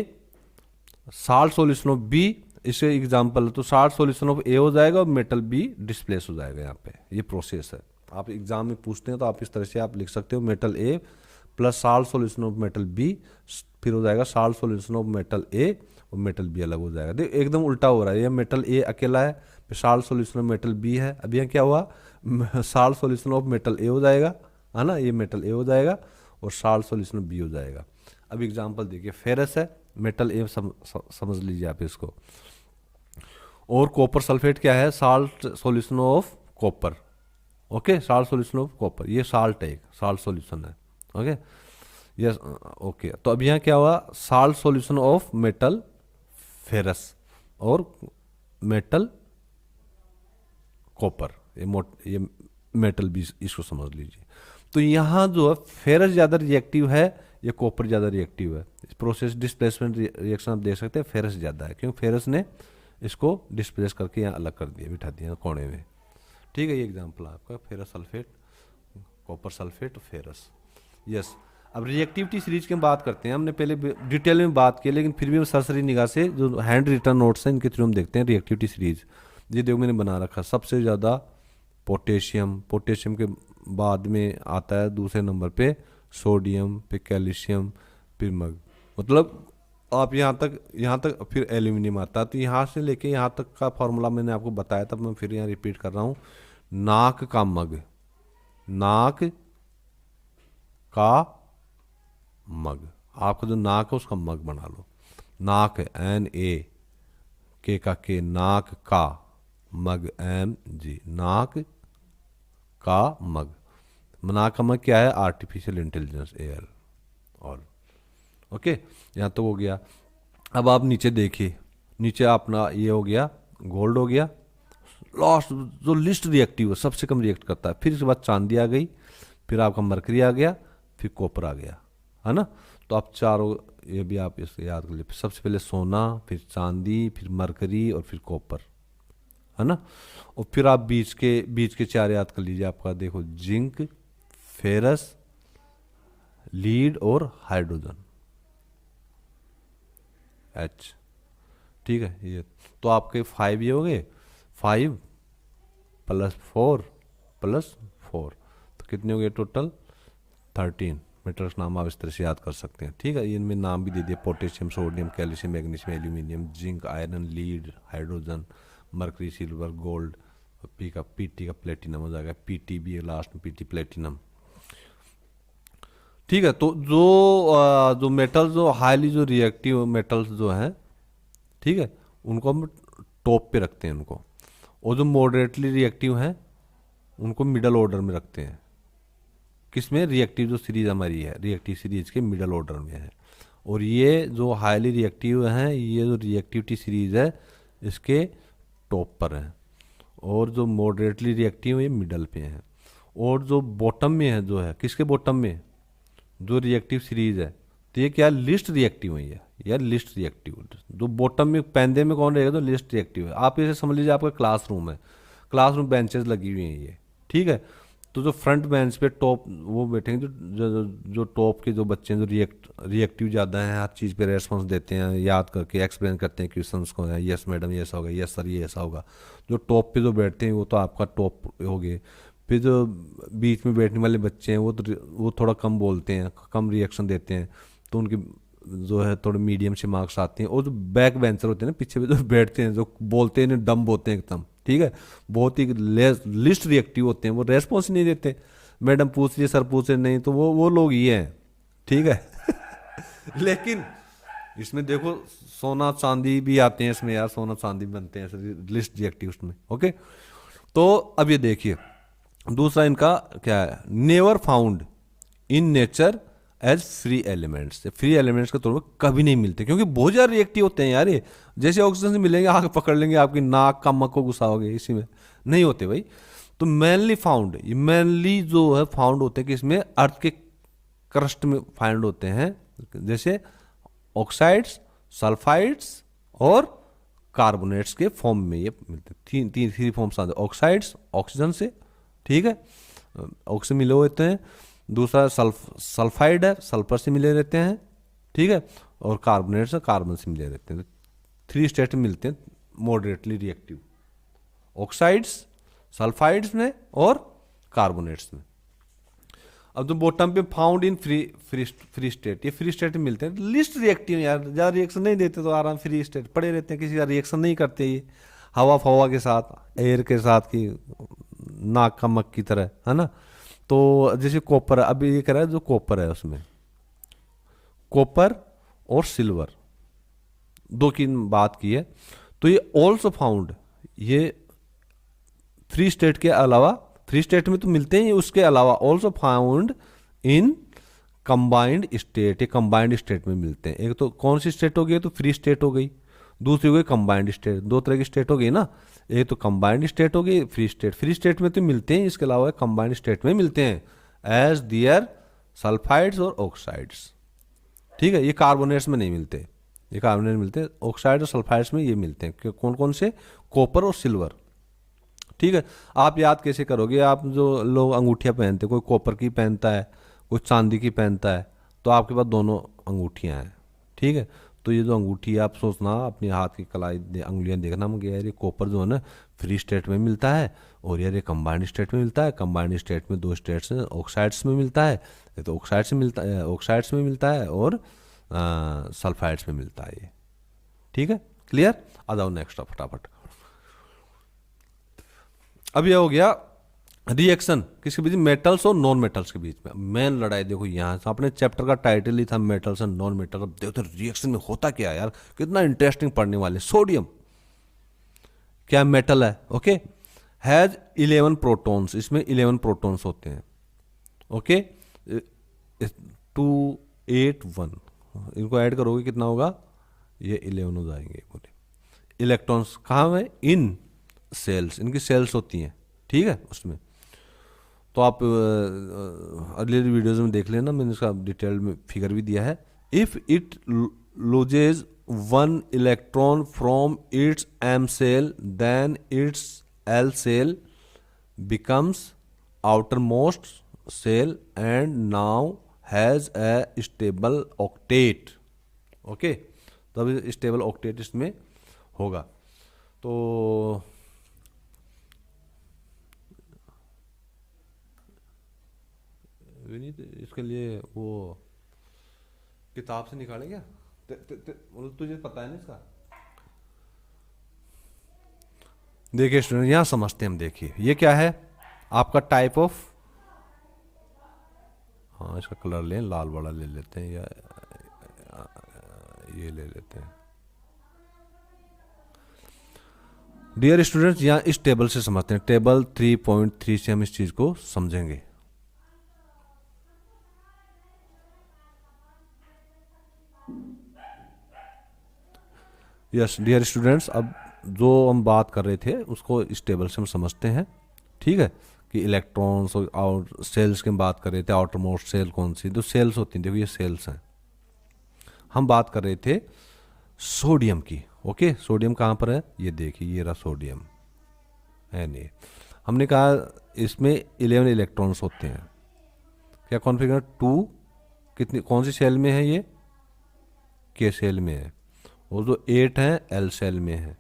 salt solution of B, इससे एग्जांपल है, तो साल्ट सॉल्यूशन ऑफ ए हो जाएगा और मेटल बी डिस्प्लेस हो जाएगा। यहाँ पे ये प्रोसेस है, आप एग्जाम में पूछते हैं तो आप इस तरह से आप लिख सकते हो, metal A plus salt solution of metal B, फिर हो जाएगा salt solution of metal A और मेटल बी अलग हो जाएगा। देखो एकदम उल्टा हो रहा है, ये मेटल ए अकेला है, फिर salt solution of metal B है। अब यहाँ क्या हुआ, salt solution of metal A हो जाएगा, है ना, ये मेटल ए हो जाएगा और साल्ट सॉल्यूशन ऑफ बी हो जाएगा। अब एग्जांपल देखिए, फेरस है, मेटल ए समझ लीजिए आप इसको, और कॉपर सल्फेट क्या है, salt solution of copper. Okay, salt solution of copper, ये साल्ट है, साल्ट सॉल्यूशन है। Okay, yes, okay. तो अब यहाँ क्या हुआ, salt solution of metal ferrous और मेटल कॉपर, ये मेटल भी, इसको समझ लीजिए। तो यहाँ जो है फेरस ज़्यादा रिएक्टिव है या कॉपर ज़्यादा रिएक्टिव है, इस प्रोसेस डिस्प्लेसमेंट रिएक्शन आप देख सकते हैं, फेरस ज़्यादा है, क्योंकि फेरस ने इसको डिस्प्लेस करके यहाँ अलग कर दिया, बिठा दिया कोने में। ठीक है, ये एग्जांपल आपका ferrous sulphate, copper sulphate, ferrous. Yes, अब रिएक्टिविटी सीरीज की हम बात करते हैं। हमने पहले डिटेल में बात की, लेकिन फिर भी हम सरसरी निगाह से जो हैंड रिटन नोट्स हैं इनके थ्रू हम देखते हैं रिएक्टिविटी सीरीज। ये देखो मैंने बना रखा, सबसे ज़्यादा पोटेशियम, पोटेशियम के बाद में आता है दूसरे नंबर पे सोडियम, फिर कैल्शियम, फिर मग, मतलब आप यहाँ तक फिर एल्यूमिनियम आता है। तो यहाँ से लेके यहाँ तक का फॉर्मूला मैंने आपको बताया, तब मैं फिर यहाँ रिपीट कर रहा हूँ। नाक का मग, नाक का मग, आपका जो नाक है उसका मग बना लो। नाक है NA, के का के, नाक का, मग MG, नाक का मग। नाक का मग क्या है, आर्टिफिशियल इंटेलिजेंस AL। और ओके, यहाँ तो हो गया। अब आप नीचे देखिए, नीचे अपना ये हो गया, गोल्ड हो गया, लास्ट जो लिस्ट रिएक्टिव है, सबसे कम रिएक्ट करता है। फिर इसके बाद चांदी आ गई, फिर आपका मरकरी आ गया, फिर कॉपर आ गया, है ना। तो आप चारों, ये भी आप इसको याद कर लीजिए, सबसे पहले सोना, फिर चांदी, फिर मरकरी और फिर कॉपर, है ना। और फिर आप बीच के चार याद कर लीजिए, आपका देखो जिंक, फेरस, लीड और हाइड्रोजन H। ठीक है, ये तो आपके 5 ये हो गए, 5 + 4 + 4, तो कितने हो गए टोटल, 13 मेटल्स नाम आप इस तरह से याद कर सकते हैं। ठीक है, इनमें नाम भी दे दिए, potassium, sodium, calcium, magnesium, aluminium, zinc, iron, lead, hydrogen, mercury, silver, gold, PT का प्लेटिनम हो जाएगा, पीटी भी है लास्ट में, पीटी प्लेटिनम। ठीक है, तो जो मेटल्स, जो हाईली जो रिएक्टिव मेटल्स जो हैं, ठीक है, उनको हम टॉप पे रखते हैं उनको, और जो मॉडरेटली रिएक्टिव हैं उनको मिडल ऑर्डर में रखते हैं। किसमें, रिएक्टिव जो सीरीज हमारी है, रिएक्टिव सीरीज के मिडल ऑर्डर में है। और ये जो हाईली रिएक्टिव हैं, ये जो रिएक्टिविटी सीरीज है इसके टॉप पर है, और जो मॉडरेटली रिएक्टिव है ये मिडल पे है। और जो बॉटम में है, जो है किसके बॉटम में, जो रिएक्टिव सीरीज है, तो ये क्या लिस्ट रिएक्टिव है, या लिस्ट रिएक्टिव। जो बॉटम में पैंदे में कौन रहेगा, तो लिस्ट रिएक्टिव है। आप इसे समझ लीजिए आपका क्लासरूम है, क्लासरूम बेंचेस लगी हुई हैं ये, ठीक है। तो जो फ्रंट बेंच पे टॉप वो बैठेंगे, जो टॉप के जो बच्चे हैं, जो रिएक्टिव ज़्यादा हैं, हर चीज़ पे रेस्पॉन्स देते हैं, याद करके एक्सप्लेन करते हैं क्वेश्चंस को, यस मैडम ये ऐसा होगा, यस सर ये ऐसा होगा। जो टॉप पे जो बैठते हैं वो तो आपका टॉप हो गए। फिर जो बीच में बैठने वाले बच्चे हैं वो थोड़ा कम बोलते हैं, कम रिएक्शन देते हैं, तो उनकी जो है थोड़े मीडियम से मार्क्स आते हैं। और जो बैक बेंचर होते हैं ना, पीछे पे जो बैठते हैं, जो बोलते हैं डम बोलते हैं एकदम, ठीक है, बहुत ही लिस्ट रिएक्टिव होते हैं, वो रेस्पॉन्स नहीं देते। मैडम पूछ रही, सर पूछ रहे, नहीं, तो वो लोग ही हैं, ठीक है। लेकिन इसमें देखो सोना चांदी भी आते हैं इसमें यार, सोना चांदी बनते हैं लिस्ट रिएक्टिव उसमें। ओके, तो अब ये देखिए दूसरा इनका क्या है, never found in nature as free elements. Free elements के तौर पर कभी नहीं मिलते, क्योंकि बहुत ज़्यादा रिएक्टिव होते हैं यार ये। जैसे ऑक्सीजन से मिलेंगे, आग पकड़ लेंगे, आपकी नाक कमक को घुसाओगे, इसी में नहीं होते भाई। तो मेनली फाउंड, ये मेनली जो है फाउंड होते हैं कि इसमें अर्थ के क्रस्ट में फाउंड होते हैं, जैसे ऑक्साइड्स, सल्फाइड्स और कार्बोनेट्स के फॉर्म में ये मिलते हैं। थ्री फॉर्म्स आते हैं, ऑक्साइड्स ऑक्सीजन से, ठीक है, ऑक्सीजन मिले हुए होते हैं। दूसरा सल्फाइड है, सल्फर से मिले रहते हैं, ठीक है, और कार्बोनेट्स कार्बन से मिले रहते हैं। थ्री स्टेट में मिलते हैं मॉडरेटली रिएक्टिव, ऑक्साइड्स, सल्फाइड्स में और कार्बोनेट्स में। अब जो बॉटम पे फाउंड इन फ्री स्टेट, ये फ्री स्टेट में मिलते हैं। लिस्ट रिएक्टिव यार, ज़्यादा रिएक्शन नहीं देते तो आराम फ्री स्टेट पड़े रहते हैं, किसी का रिएक्शन नहीं करते ये, हवा फवा के साथ, एयर के साथ की नाक का मक की तरह, है ना। तो जैसे कॉपर, अभी ये कह रहा है जो कॉपर है उसमें कॉपर और सिल्वर दो की बात की है, तो ये ऑल्सो फाउंड, ये फ्री स्टेट के अलावा, फ्री स्टेट में तो मिलते हैं, उसके अलावा also found in combined state, ये कंबाइंड स्टेट में मिलते हैं। एक तो कौन सी स्टेट हो गई, तो फ्री स्टेट हो गई, दूसरी हो गई कंबाइंड स्टेट। दो तरह की स्टेट हो गई ना, एक तो कंबाइंड स्टेट हो गई, फ्री स्टेट। फ्री स्टेट में तो मिलते हैं, इसके अलावा कंबाइंड स्टेट में मिलते हैं एज दियर सल्फाइड्स और ऑक्साइड्स, ठीक है। ये कार्बोनेट्स में नहीं मिलते, ये कार्बोनेट मिलते, ऑक्साइड और सल्फाइड्स में ये मिलते हैं। कौन कौन से, कॉपर और सिल्वर, ठीक है। आप याद कैसे करोगे, आप जो लोग अंगूठियाँ पहनते हैं, कोई कॉपर की पहनता है, कोई चांदी की पहनता है, तो आपके पास दोनों अंगूठियाँ हैं, ठीक है। तो ये जो अंगूठी है, आप सोचना अपने हाथ की कलाई अंगुलियाँ देखना, मुझे यार ये कॉपर जो है ना फ्री स्टेट में मिलता है, और यार ये कंबाइंड स्टेट में मिलता है। कंबाइंड स्टेट में दो स्टेट्स हैं, ऑक्साइड्स में मिलता है, ये तो ऑक्साइड्स में मिलता है, ऑक्साइड्स में मिलता है, और सल्फाइड्स में मिलता है ये, ठीक है। क्लियर, आ जाओ नेक्स्ट फटाफट। अब ये हो गया रिएक्शन किसके बीच, मेटल्स और नॉन मेटल्स के बीच में। मेन लड़ाई देखो यहाँ से, अपने चैप्टर का टाइटल ही था मेटल्स एंड नॉन मेटल्स। अब देखो तो रिएक्शन में होता क्या है यार, कितना इंटरेस्टिंग पढ़ने वाले। सोडियम क्या मेटल है, ओके, हैज 11 प्रोटॉन्स, इसमें 11 प्रोटॉन्स होते हैं, ओके, 2 8 1, इनको ऐड करोगे कितना होगा, ये 11 हो जाएंगे पूरे। इलेक्ट्रॉन्स कहाँ है, इन सेल्स, इनकी सेल्स होती हैं, ठीक है, उसमें। तो आप अगले वीडियोज़ में देख लेना, मैंने इसका डिटेल में फिगर भी दिया है। If it loses 1 electron from its M shell, then its L shell becomes outermost shell and now has a stable octet, okay. तो अभी स्टेबल ऑक्टेट इसमें होगा। तो विनीत इसके लिए वो किताब से निकाले क्या, तुझे पता है ना इसका। देखिए स्टूडेंट, यहाँ समझते हैं हम। देखिए ये क्या है आपका टाइप ऑफ, हाँ इसका कलर लें, लाल वाला ले लेते हैं, या ये ले लेते हैं। डियर स्टूडेंट्स, यहाँ इस टेबल से समझते हैं, टेबल 3.3 से हम इस चीज को समझेंगे। यस डियर स्टूडेंट्स, अब जो हम बात कर रहे थे उसको इस टेबल से हम समझते हैं, ठीक है, कि इलेक्ट्रॉन्स और सेल्स की बात कर रहे थे। आउटर मोस्ट सेल कौन सी, तो सेल्स होती हैं, देखो ये सेल्स हैं। हम बात कर रहे थे सोडियम की, ओके। सोडियम कहाँ पर है, ये देखिए, ये रहा सोडियम है नहीं। हमने कहा इसमें 11 इलेक्ट्रॉन्स होते हैं। क्या कॉन्फिगरेशन 2 कितनी कौन सी सेल में है, ये के सेल में है, और जो 8 है एल सेल में है,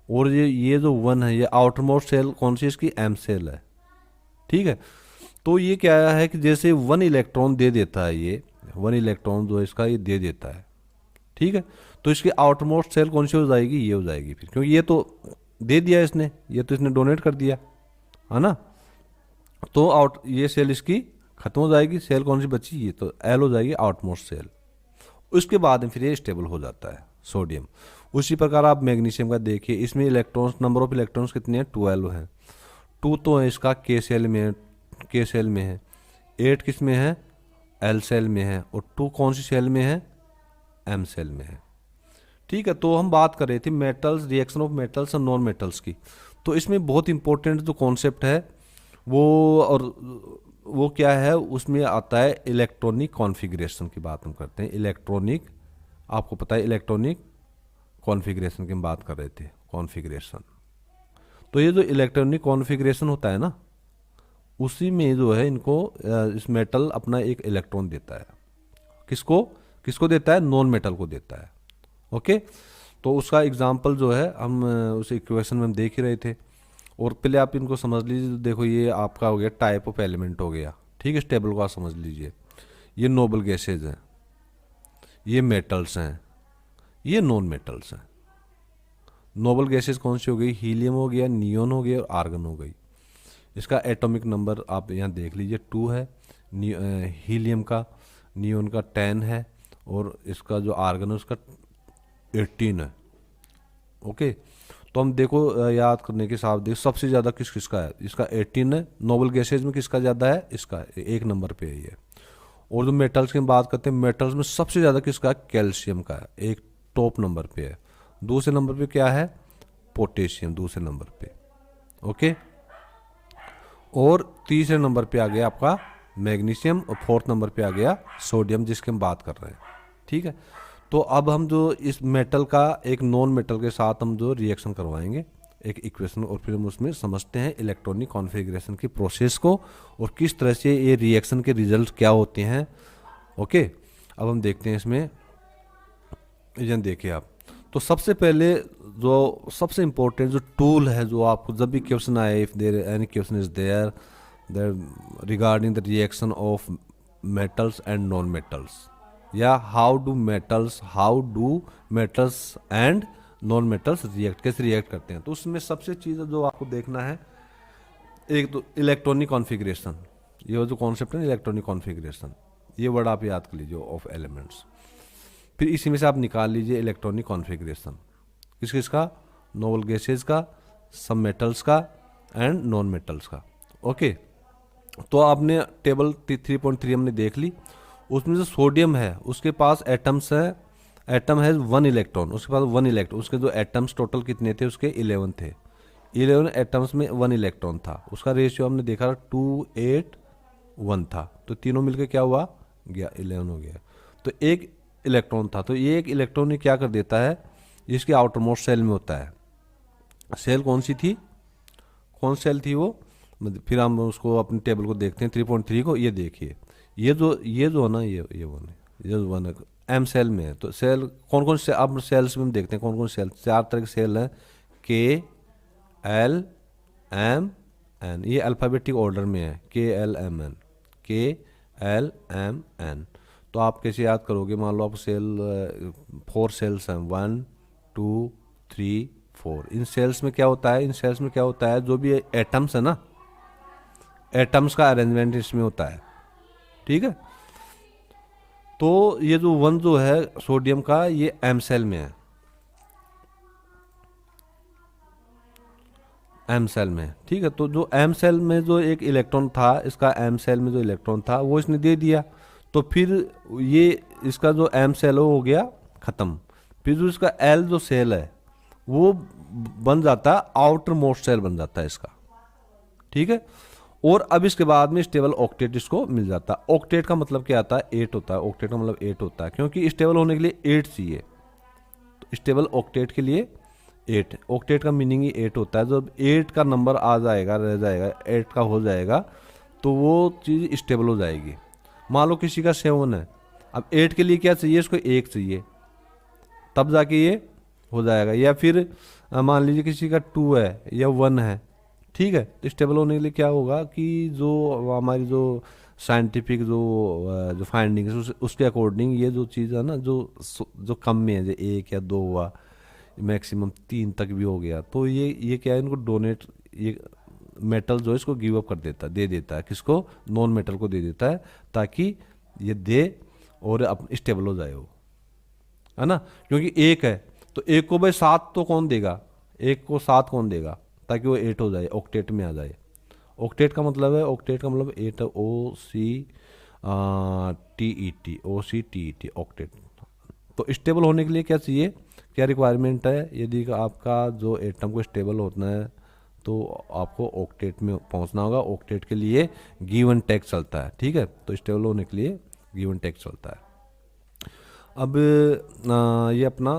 और ये जो 1 है ये आउटर मोस्ट सेल कौन सी इसकी, एम सेल है। ठीक है, तो ये क्या है कि जैसे 1 इलेक्ट्रॉन दे देता है, ये 1 इलेक्ट्रॉन जो इसका ये दे देता है। ठीक है, तो इसकी आउटर मोस्ट सेल कौन सी हो जाएगी, ये हो जाएगी फिर, क्योंकि ये तो दे दिया इसने, ये तो इसने डोनेट कर दिया है ना। तो ये सेल इसकी खत्म हो जाएगी, सेल कौन सी बची, ये तो एल हो जाएगी आउट मोस्ट सेल। उसके बाद में फिर ये स्टेबल हो जाता है सोडियम। उसी प्रकार आप मैग्नीशियम का देखिए, इसमें इलेक्ट्रॉन्स, नंबर ऑफ इलेक्ट्रॉन्स कितने हैं, 12 हैं। 2 तो है इसका के सेल में है, के सेल में है। 8 किस में है, एल सेल में है, और 2 कौन सी सेल में है, एम सेल में है। ठीक है, तो हम बात कर रहे थे मेटल्स, रिएक्शन ऑफ मेटल्स और नॉन मेटल्स की। तो इसमें बहुत इंपॉर्टेंट जो कॉन्सेप्ट है वो क्या है, उसमें आता है इलेक्ट्रॉनिक कॉन्फ़िगरेशन की बात हम करते हैं। इलेक्ट्रॉनिक, आपको पता है इलेक्ट्रॉनिक कॉन्फ़िगरेशन की हम बात कर रहे थे, कॉन्फ़िगरेशन। तो ये जो इलेक्ट्रॉनिक कॉन्फ़िगरेशन होता है ना, उसी में जो है इनको इस मेटल अपना एक इलेक्ट्रॉन देता है। किसको किसको देता है, नॉन मेटल को देता है। ओके, तो उसका एग्जांपल जो है हम उस इक्वेशन में हम देख ही रहे थे। और पहले आप इनको समझ लीजिए, देखो ये आपका हो गया टाइप ऑफ एलिमेंट हो गया। ठीक है, स्टेबल को आप समझ लीजिए, ये नोबल गैसेज हैं, ये मेटल्स हैं, ये नॉन मेटल्स हैं। नोबल गैसेज कौन सी हो गई, हीलियम हो गया, नियोन हो गया और आर्गन हो गई। इसका एटॉमिक नंबर आप यहाँ देख लीजिए 2 है, हीलियम का, नियोन का 10 है, और इसका जो आर्गन है उसका 18 है। ओके, तो हम देखो याद करने के हिसाब देख, सबसे ज़्यादा किस किसका है, इसका 18 है। नोबल गैसेज में किसका ज़्यादा है, इसका 1 नंबर पे है ये। और जो मेटल्स की हम बात करते हैं, मेटल्स में सबसे ज़्यादा किसका है, कैल्शियम का है, एक टॉप नंबर पे है। दूसरे नंबर पे क्या है, पोटेशियम दूसरे नंबर पे। ओके, और तीसरे नंबर पे आ गया आपका मैग्नीशियम, और 4th नंबर पे आ गया सोडियम, जिसकी हम बात कर रहे हैं। ठीक है, तो अब हम जो इस मेटल का एक नॉन मेटल के साथ हम जो रिएक्शन करवाएंगे एक इक्वेशन, और फिर हम उसमें समझते हैं इलेक्ट्रॉनिक कॉन्फ़िगरेशन की प्रोसेस को, और किस तरह से ये रिएक्शन के रिजल्ट क्या होते हैं। ओके, अब हम देखते हैं इसमें, ये देखिए आप। तो सबसे पहले जो सबसे इम्पोर्टेंट जो टूल है, जो आपको जब भी क्वेश्चन आए, if there any question is there regarding the reaction of metals and non metals, या how do metals and non metals react, कैसे रिएक्ट करते हैं, तो उसमें सबसे चीज़ जो आपको देखना है, एक तो इलेक्ट्रॉनिक कॉन्फ़िगरेशन। ये जो कॉन्सेप्ट है इलेक्ट्रॉनिक कॉन्फ़िगरेशन, ये वर्ड आप याद कर लीजिए ऑफ एलिमेंट्स। फिर इसी में से आप निकाल लीजिए इलेक्ट्रॉनिक कॉन्फ़िगरेशन किस किसका, नोबल गैसेज का, सब मेटल्स का एंड नॉन मेटल्स का। ओके, तो आपने टेबल 3.3 हमने देख ली। उसमें जो सोडियम है उसके पास एटम्स है, एटम है 1 इलेक्ट्रॉन, उसके पास 1 इलेक्ट्रॉन, उसके जो एटम्स टोटल कितने थे, उसके 11 थे। 11 एटम्स में 1 इलेक्ट्रॉन था, उसका रेशियो हमने देखा 2:8:1 था। तो तीनों मिलकर क्या हुआ, 11 हो गया। तो 1 इलेक्ट्रॉन था, तो ये 1 इलेक्ट्रॉन क्या कर देता है, इसके आउटर मोस्ट सेल में होता है। सेल कौन सी थी, कौन सेल थी वो, फिर हम उसको अपने टेबल को देखते हैं 3.3 को। ये देखिए, ये जो है ना, ये वन है, एम सेल में है। तो सेल कौन कौन से, अब सेल्स में हम देखते हैं कौन कौन सेल, 4 तरह के सेल हैं, के एल एम एन, ये अल्फ़ाबेटिक ऑर्डर में है, के एल एम एन, के एल एम एन। तो आप कैसे याद करोगे, मान लो आप सेल 4 सेल्स हैं, 1 2 3 4। इन सेल्स में क्या होता है, इन सेल्स में क्या होता है, जो भी एटम्स है ना, एटम्स का अरेंजमेंट इसमें होता है। ठीक है, तो ये जो 1 जो है सोडियम का, ये एम सेल में है, एम सेल में। ठीक है, तो जो एम सेल में जो एक इलेक्ट्रॉन था, इसका एम सेल में जो इलेक्ट्रॉन था वो इसने दे दिया, तो फिर ये इसका जो एम सेल हो गया ख़त्म। फिर जो इसका एल जो सेल है वो बन जाता है आउटर मोस्ट सेल बन जाता है इसका। ठीक है, और अब इसके बाद में स्टेबल ऑक्टेट इसको मिल जाता है। ऑक्टेट का मतलब क्या आता है, 8 होता है। ऑक्टेट का मतलब 8 होता है, क्योंकि स्टेबल होने के लिए 8 चाहिए। तो स्टेबल ऑक्टेट के लिए 8, ऑक्टेट का मीनिंग ही 8 होता है। जब 8 का नंबर आ जाएगा, रह जाएगा, 8 का हो जाएगा, तो वो चीज़ स्टेबल हो जाएगी। मान लो किसी का 7 है, अब 8 के लिए क्या चाहिए, इसको 1 चाहिए, तब जाके ये हो जाएगा। या फिर मान लीजिए किसी का 2 है या 1 है, ठीक है, तो स्टेबल होने के लिए क्या होगा कि जो हमारी जो साइंटिफिक जो फाइंडिंग्स उसके अकॉर्डिंग ये जो चीज़ है ना, जो कम में है, जो 1 या 2 हुआ, मैक्सिमम 3 तक भी हो गया, तो ये क्या है, इनको डोनेट, ये मेटल जो है इसको गिव अप कर देता है, दे देता है, किसको, नॉन मेटल को दे देता है, ताकि ये दे और स्टेबल हो जाए वो, है ना। क्योंकि 1 है तो 1 को भाई 7 तो कौन देगा, 1 को 7 कौन देगा, ताकि वो 8 हो जाए, ऑक्टेट में आ जाए। ऑक्टेट का मतलब है, ऑक्टेट का मतलब 8, OCTET, ऑक्टेट। तो स्टेबल होने के लिए क्या चाहिए, क्या रिक्वायरमेंट है, यदि आपका जो एटम को स्टेबल होना है तो आपको ऑक्टेट में पहुंचना होगा। ऑक्टेट के लिए गिव एंड टेक चलता है, ठीक है, तो स्टेबल होने के लिए गिव एंड टेक चलता है। अब ये अपना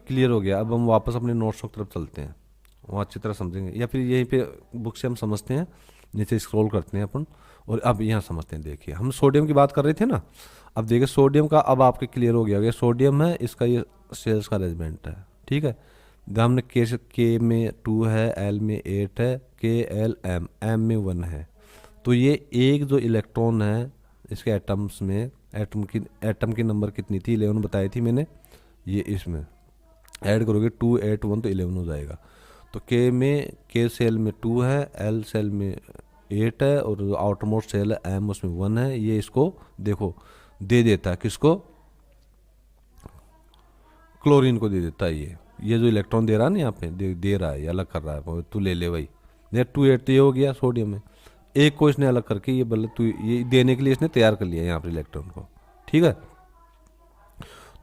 क्लियर हो गया। अब हम वापस अपने नोट्स की तरफ चलते हैं, वहाँ अच्छी तरह समझेंगे, या फिर यहीं पे बुक से हम समझते हैं, नीचे स्क्रॉल करते हैं अपन, और अब यहाँ समझते हैं। देखिए हम सोडियम की बात कर रहे थे ना, अब देखिए सोडियम का अब आपके क्लियर हो गया, ये सोडियम है, इसका ये सेल्स का अरेंजमेंट है, ठीक है। हमने के में 2 है, एल में 8 है, एम में 1 है, तो ये एक जो इलेक्ट्रॉन है इसके एटम्स में, एटम की नंबर कितनी थी, 11 बताई थी मैंने, ये इसमें ऐड करोगे 2 8 1 तो 11 हो जाएगा। तो के सेल में 2 है, एल सेल में 8 है, और जो आउटर मोस्ट सेल है एम उसमें 1 है। ये इसको देखो दे देता है, किसको, क्लोरीन को दे देता है। ये जो इलेक्ट्रॉन दे रहा है ना यहाँ पे, दे रहा है, ये अलग कर रहा है, तू ले ले भाई, ये 2 8 तो ये हो गया सोडियम में, एक को इसने अलग करके ये बल्ले तू ये देने के लिए इसने तैयार कर लिया यहाँ पर इलेक्ट्रॉन को, ठीक है।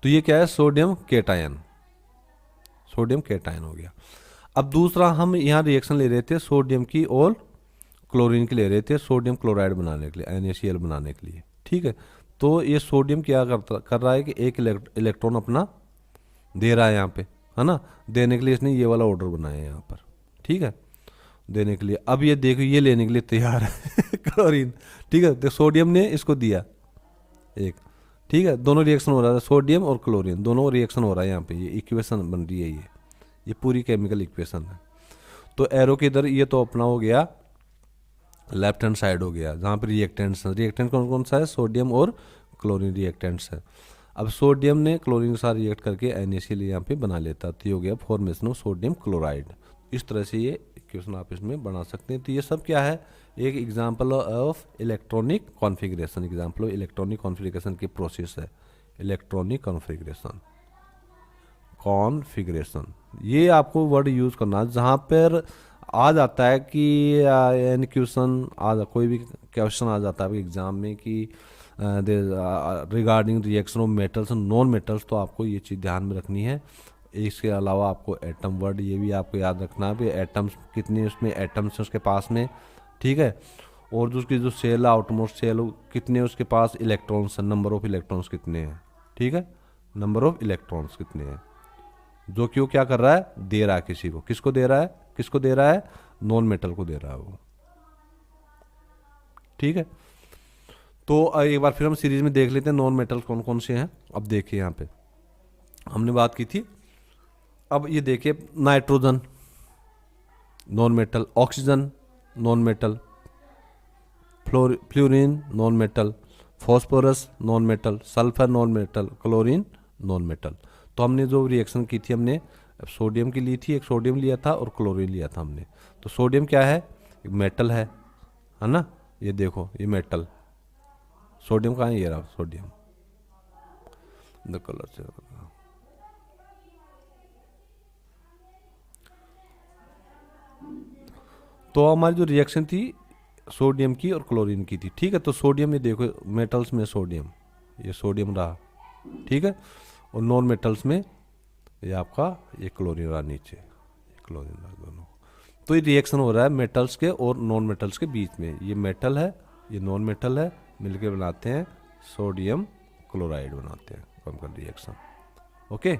तो ये क्या है, सोडियम केटायन, सोडियम केटायन हो गया। अब दूसरा हम यहाँ रिएक्शन ले रहे थे सोडियम की और क्लोरीन की ले रहे थे, सोडियम क्लोराइड बनाने के लिए, NaCl बनाने के लिए, ठीक है। तो ये सोडियम क्या कर रहा है कि एक इलेक्ट्रॉन अपना दे रहा है यहाँ पे, है ना, देने के लिए इसने ये वाला ऑर्डर बनाया है यहाँ पर, ठीक है, देने के लिए। अब ये देखो ये लेने के लिए तैयार है क्लोरीन, ठीक है, तो सोडियम ने इसको दिया एक, ठीक है, दोनों रिएक्शन हो रहा है, सोडियम और क्लोरीन दोनों रिएक्शन हो रहा है यहाँ पे, ये इक्वेशन बन रही है, ये पूरी केमिकल इक्वेशन है। तो एरो के इधर ये तो अपना हो गया लेफ्ट हैंड साइड हो गया, जहाँ पे रिएक्टेंट्स हैं, रिएक्टेंट कौन कौन सा है, सोडियम और क्लोरीन रिएक्टेंट्स है। अब सोडियम ने क्लोरीन के साथ रिएक्ट करके NaCl यहाँ पे बना लेता, तो ये हो गया फॉर्मेशन ऑफ सोडियम क्लोराइड। इस तरह से ये इक्वेशन आप इसमें बना सकते हैं। तो ये सब क्या है, एक example of electronic configuration, example of electronic configuration की प्रोसेस है, इलेक्ट्रॉनिक कॉन्फ़िगरेशन, ये आपको वर्ड यूज़ करना जहाँ पर आ जाता है कि एन क्वेश्चन कोई भी क्वेश्चन आ जाता है एग्जाम में कि regarding reaction of metals and non metals, तो आपको ये चीज़ ध्यान में रखनी है। इसके अलावा आपको एटम वर्ड ये भी आपको याद रखना है भी, एटम्स कितने उसमें एटम्स हैं उसके पास में, ठीक है, और जो उसकी जो सेल है आउटमोस्ट सेल कितने उसके पास इलेक्ट्रॉन्स हैं, नंबर ऑफ इलेक्ट्रॉन्स कितने हैं, ठीक है, नंबर ऑफ इलेक्ट्रॉन्स कितने हैं, जो कि वो क्या कर रहा है, दे रहा है किसी को, किसको दे रहा है, किसको दे रहा है, नॉन मेटल को दे रहा है वो, ठीक है। तो एक बार फिर हम सीरीज में देख लेते हैं नॉन मेटल कौन कौन से हैं। अब देखिए यहाँ पे हमने बात की थी, अब ये देखिए nitrogen non metal, oxygen non metal, fluorine non metal, phosphorus non metal, sulphur non metal, chlorine non metal. तो हमने जो रिएक्शन की थी हमने सोडियम की ली थी, एक सोडियम लिया था और क्लोरीन लिया था हमने। तो सोडियम क्या है, एक मेटल है ना, ये देखो ये मेटल, सोडियम कहाँ है, ये रहा सोडियम, द कलर से। तो हमारी जो रिएक्शन थी सोडियम की और क्लोरीन की थी, ठीक है। तो सोडियम में देखो मेटल्स में सोडियम, ये सोडियम रहा, ठीक है, और नॉन मेटल्स में ये आपका ये क्लोरीन रहा नीचे, क्लोरीन रहा दोनों। तो ये रिएक्शन हो रहा है मेटल्स के और नॉन मेटल्स के बीच में, ये मेटल है ये नॉन मेटल है, मिलकर बनाते हैं सोडियम क्लोराइड बनाते हैं केमिकल रिएक्शन, ओके।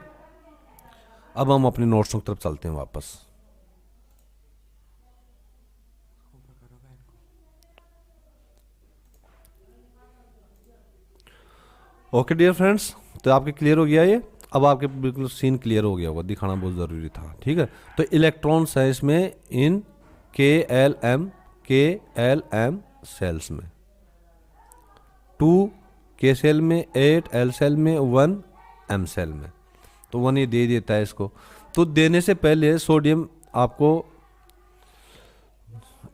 अब हम अपने नोट्सों की तरफ चलते हैं वापस। ओके डियर फ्रेंड्स, तो आपके क्लियर हो गया ये। अब आपके बिल्कुल सीन क्लियर हो गया होगा, दिखाना बहुत ज़रूरी था, ठीक है। तो इलेक्ट्रॉन्स है इसमें इन के एल एम सेल्स में, 2 के सेल में, 8 एल सेल में, 1 एम सेल में। तो 1 ये दे देता है इसको। तो देने से पहले सोडियम आपको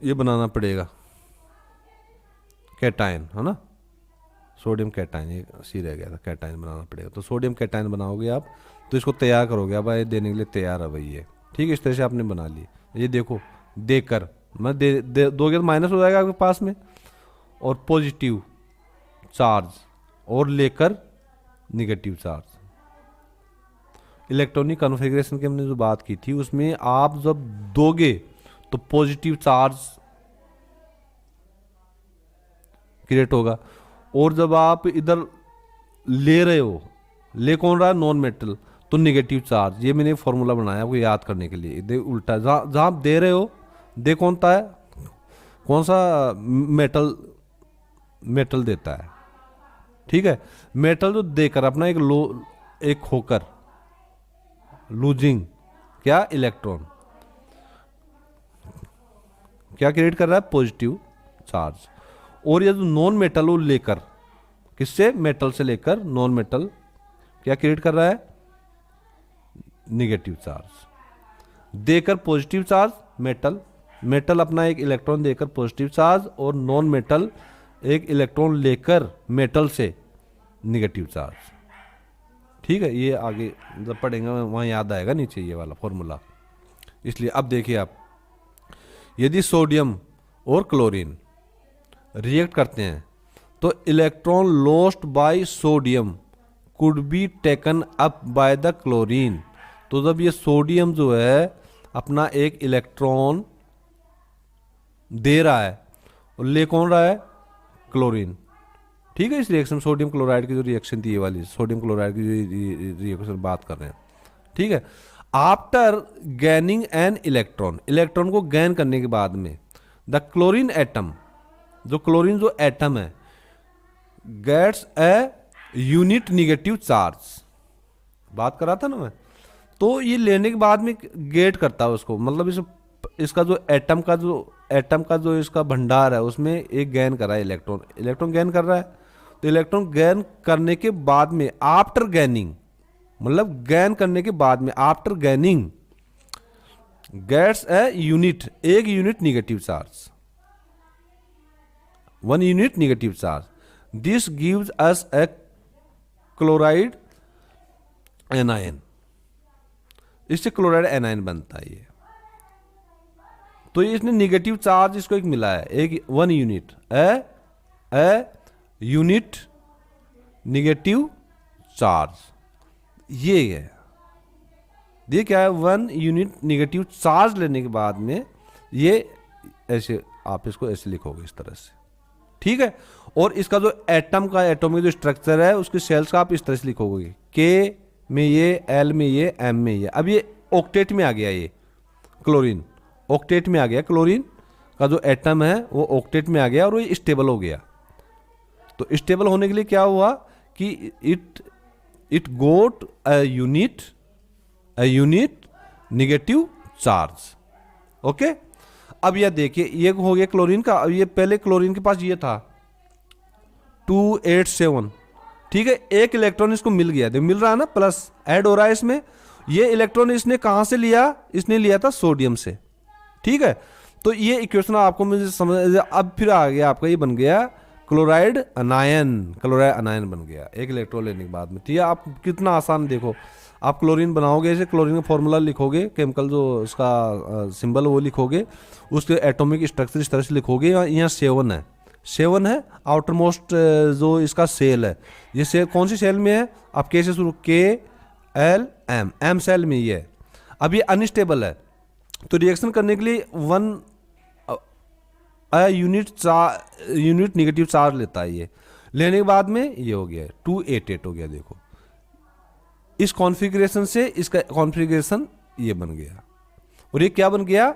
ये बनाना पड़ेगा, कैटायन, है ना, सोडियम कैटायन, ये सी रह गया था, कैटायन बनाना पड़ेगा। तो सोडियम कैटायन बनाओगे आप, तो इसको तैयार करोगे, अब ये देने के लिए तैयार है भाई ये, ठीक है। इस तरह से आपने बना ली, ये देखो देकर मैं दोगे तो माइनस हो जाएगा आपके पास में, और पॉजिटिव चार्ज और लेकर निगेटिव चार्ज। इलेक्ट्रॉनिक कॉन्फ़िगरेशन की हमने जो बात की थी, उसमें आप जब दोगे तो पॉजिटिव चार्ज क्रिएट होगा, और जब आप इधर ले रहे हो, ले कौन रहा है, नॉन मेटल, तो निगेटिव चार्ज। ये मैंने फॉर्मूला बनाया आपको याद करने के लिए, दे उल्टा, जहाँ आप दे रहे हो, दे कौन सा है, कौन सा मेटल, मेटल देता है, ठीक है। मेटल जो देकर अपना एक होकर लूजिंग क्या, इलेक्ट्रॉन क्या क्रिएट कर रहा है, पॉजिटिव चार्ज। और ये जो नॉन मेटल वो लेकर, किससे, मेटल से लेकर नॉन मेटल क्या क्रिएट कर रहा है, निगेटिव चार्ज। देकर पॉजिटिव चार्ज मेटल, मेटल अपना एक इलेक्ट्रॉन देकर पॉजिटिव चार्ज, और नॉन मेटल एक इलेक्ट्रॉन लेकर मेटल से निगेटिव चार्ज, ठीक है। ये आगे जब पढ़ेंगे वहाँ याद आएगा नीचे ये वाला फॉर्मूला। इसलिए अब देखिए आप, यदि सोडियम और क्लोरीन रिएक्ट करते हैं तो electron lost by sodium could be taken up by the chlorine. तो जब ये सोडियम जो है अपना एक इलेक्ट्रॉन दे रहा है, और ले कौन रहा है, क्लोरीन, ठीक है। इस रिएक्शन सोडियम क्लोराइड की जो रिएक्शन थी, ये वाली सोडियम क्लोराइड की जो रिएक्शन बात कर रहे हैं, ठीक है। आफ्टर गैनिंग एन इलेक्ट्रॉन, इलेक्ट्रॉन को गैन करने के बाद में, द क्लोरीन एटम, जो क्लोरीन जो एटम है, gets a unit negative charge, बात कर रहा था ना मैं। तो ये लेने के बाद में गेट करता है उसको, मतलब इसका जो एटम का जो इसका भंडार है, उसमें एक गैन कर रहा है इलेक्ट्रॉन, इलेक्ट्रॉन गैन कर रहा है। तो इलेक्ट्रॉन गैन करने के बाद में, आफ्टर गैनिंग, मतलब गैन करने के बाद में, आफ्टर गैनिंग गेट्स ए यूनिट, एक unit negative charge, 1 unit negative charge. This gives us A chloride anion, इससे क्लोराइड एनायन बनता है ये। तो इसने निगेटिव चार्ज इसको एक मिला है, एक 1 unit, a unit negative charge, ये है, ये क्या है, 1 यूनिट निगेटिव चार्ज लेने के बाद में ये ऐसे, आप इसको ऐसे लिखोगे इस तरह से, ठीक है। और इसका जो एटम का एटॉमिक जो स्ट्रक्चर है, उसके सेल्स का आप इस तरह से लिखोगे, के में ये, एल में ये, एम में ये। अब ये ऑक्टेट में आ गया, ये क्लोरीन ऑक्टेट में आ गया, क्लोरीन का जो एटम है वो ऑक्टेट में आ गया, और ये स्टेबल हो गया। तो स्टेबल होने के लिए क्या हुआ कि it got a unit negative charge, okay. अब यह देखिए, ये हो गया क्लोरीन का। अब ये पहले क्लोरीन के पास ये था 287, ठीक है, एक इलेक्ट्रॉन इसको मिल गया, देख मिल रहा है ना, प्लस ऐड हो रहा है इसमें। ये इलेक्ट्रॉन इसने कहां से लिया, इसने लिया था सोडियम से, ठीक है। तो ये इक्वेशन आपको मुझे समझ, अब फिर आ गया आपका, ये बन गया क्लोराइड अनायन बन गया एक इलेक्ट्रॉन लेने के बाद में। ठीक है, आप कितना आसान, देखो आप क्लोरीन बनाओगे, ऐसे क्लोरीन का फॉर्मूला लिखोगे, केमिकल जो उसका सिंबल वो लिखोगे, उसके एटॉमिक स्ट्रक्चर इस तरह से लिखोगे। यहाँ 7 है आउटर मोस्ट जो इसका सेल है, ये सेल कौन सी सेल में है, आप कैसे शुरू, KLM सेल में ये है। अब ये अनस्टेबल है, तो रिएक्शन करने के लिए 1 यूनिट निगेटिव चार्ज लेता है। ये लेने के बाद में ये हो गया 288 हो गया, देखो इस कॉन्फ़िगरेशन से इसका कॉन्फ़िगरेशन ये बन गया, और ये क्या बन गया,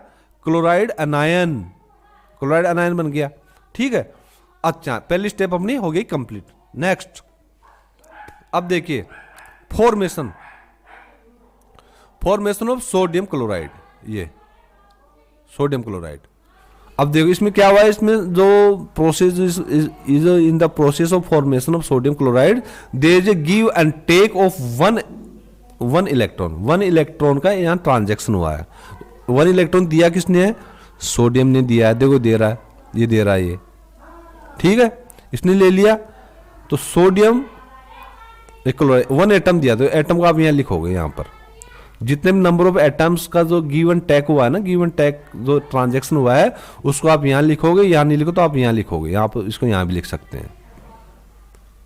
क्लोराइड अनायन, क्लोराइड अनायन बन गया। ठीक है, अच्छा पहली स्टेप अपनी हो गई कंप्लीट। नेक्स्ट अब देखिए formation, formation of sodium chloride, ये सोडियम क्लोराइड। अब देखो इसमें क्या हुआ है, इसमें जो process is in the process of formation of sodium chloride there is a give and take of one electron, one electron का यहाँ ट्रांजैक्शन हुआ है। वन इलेक्ट्रॉन दिया किसने है, सोडियम ने दिया है, देखो दे रहा है, ये दे रहा है ये, ठीक है, इसने ले लिया। तो सोडियम क्लोराइड वन एटम दिया, तो एटम को आप यहाँ लिखोगे, यहाँ पर जितने भी नंबर ऑफ एटम्स का जो गिव एंड टेक हुआ है ना, गिव एंड टेक जो ट्रांजैक्शन हुआ है उसको आप यहाँ लिखोगे, यहाँ नहीं लिखो तो आप यहाँ लिखोगे, यहाँ पर इसको यहाँ भी लिख सकते हैं।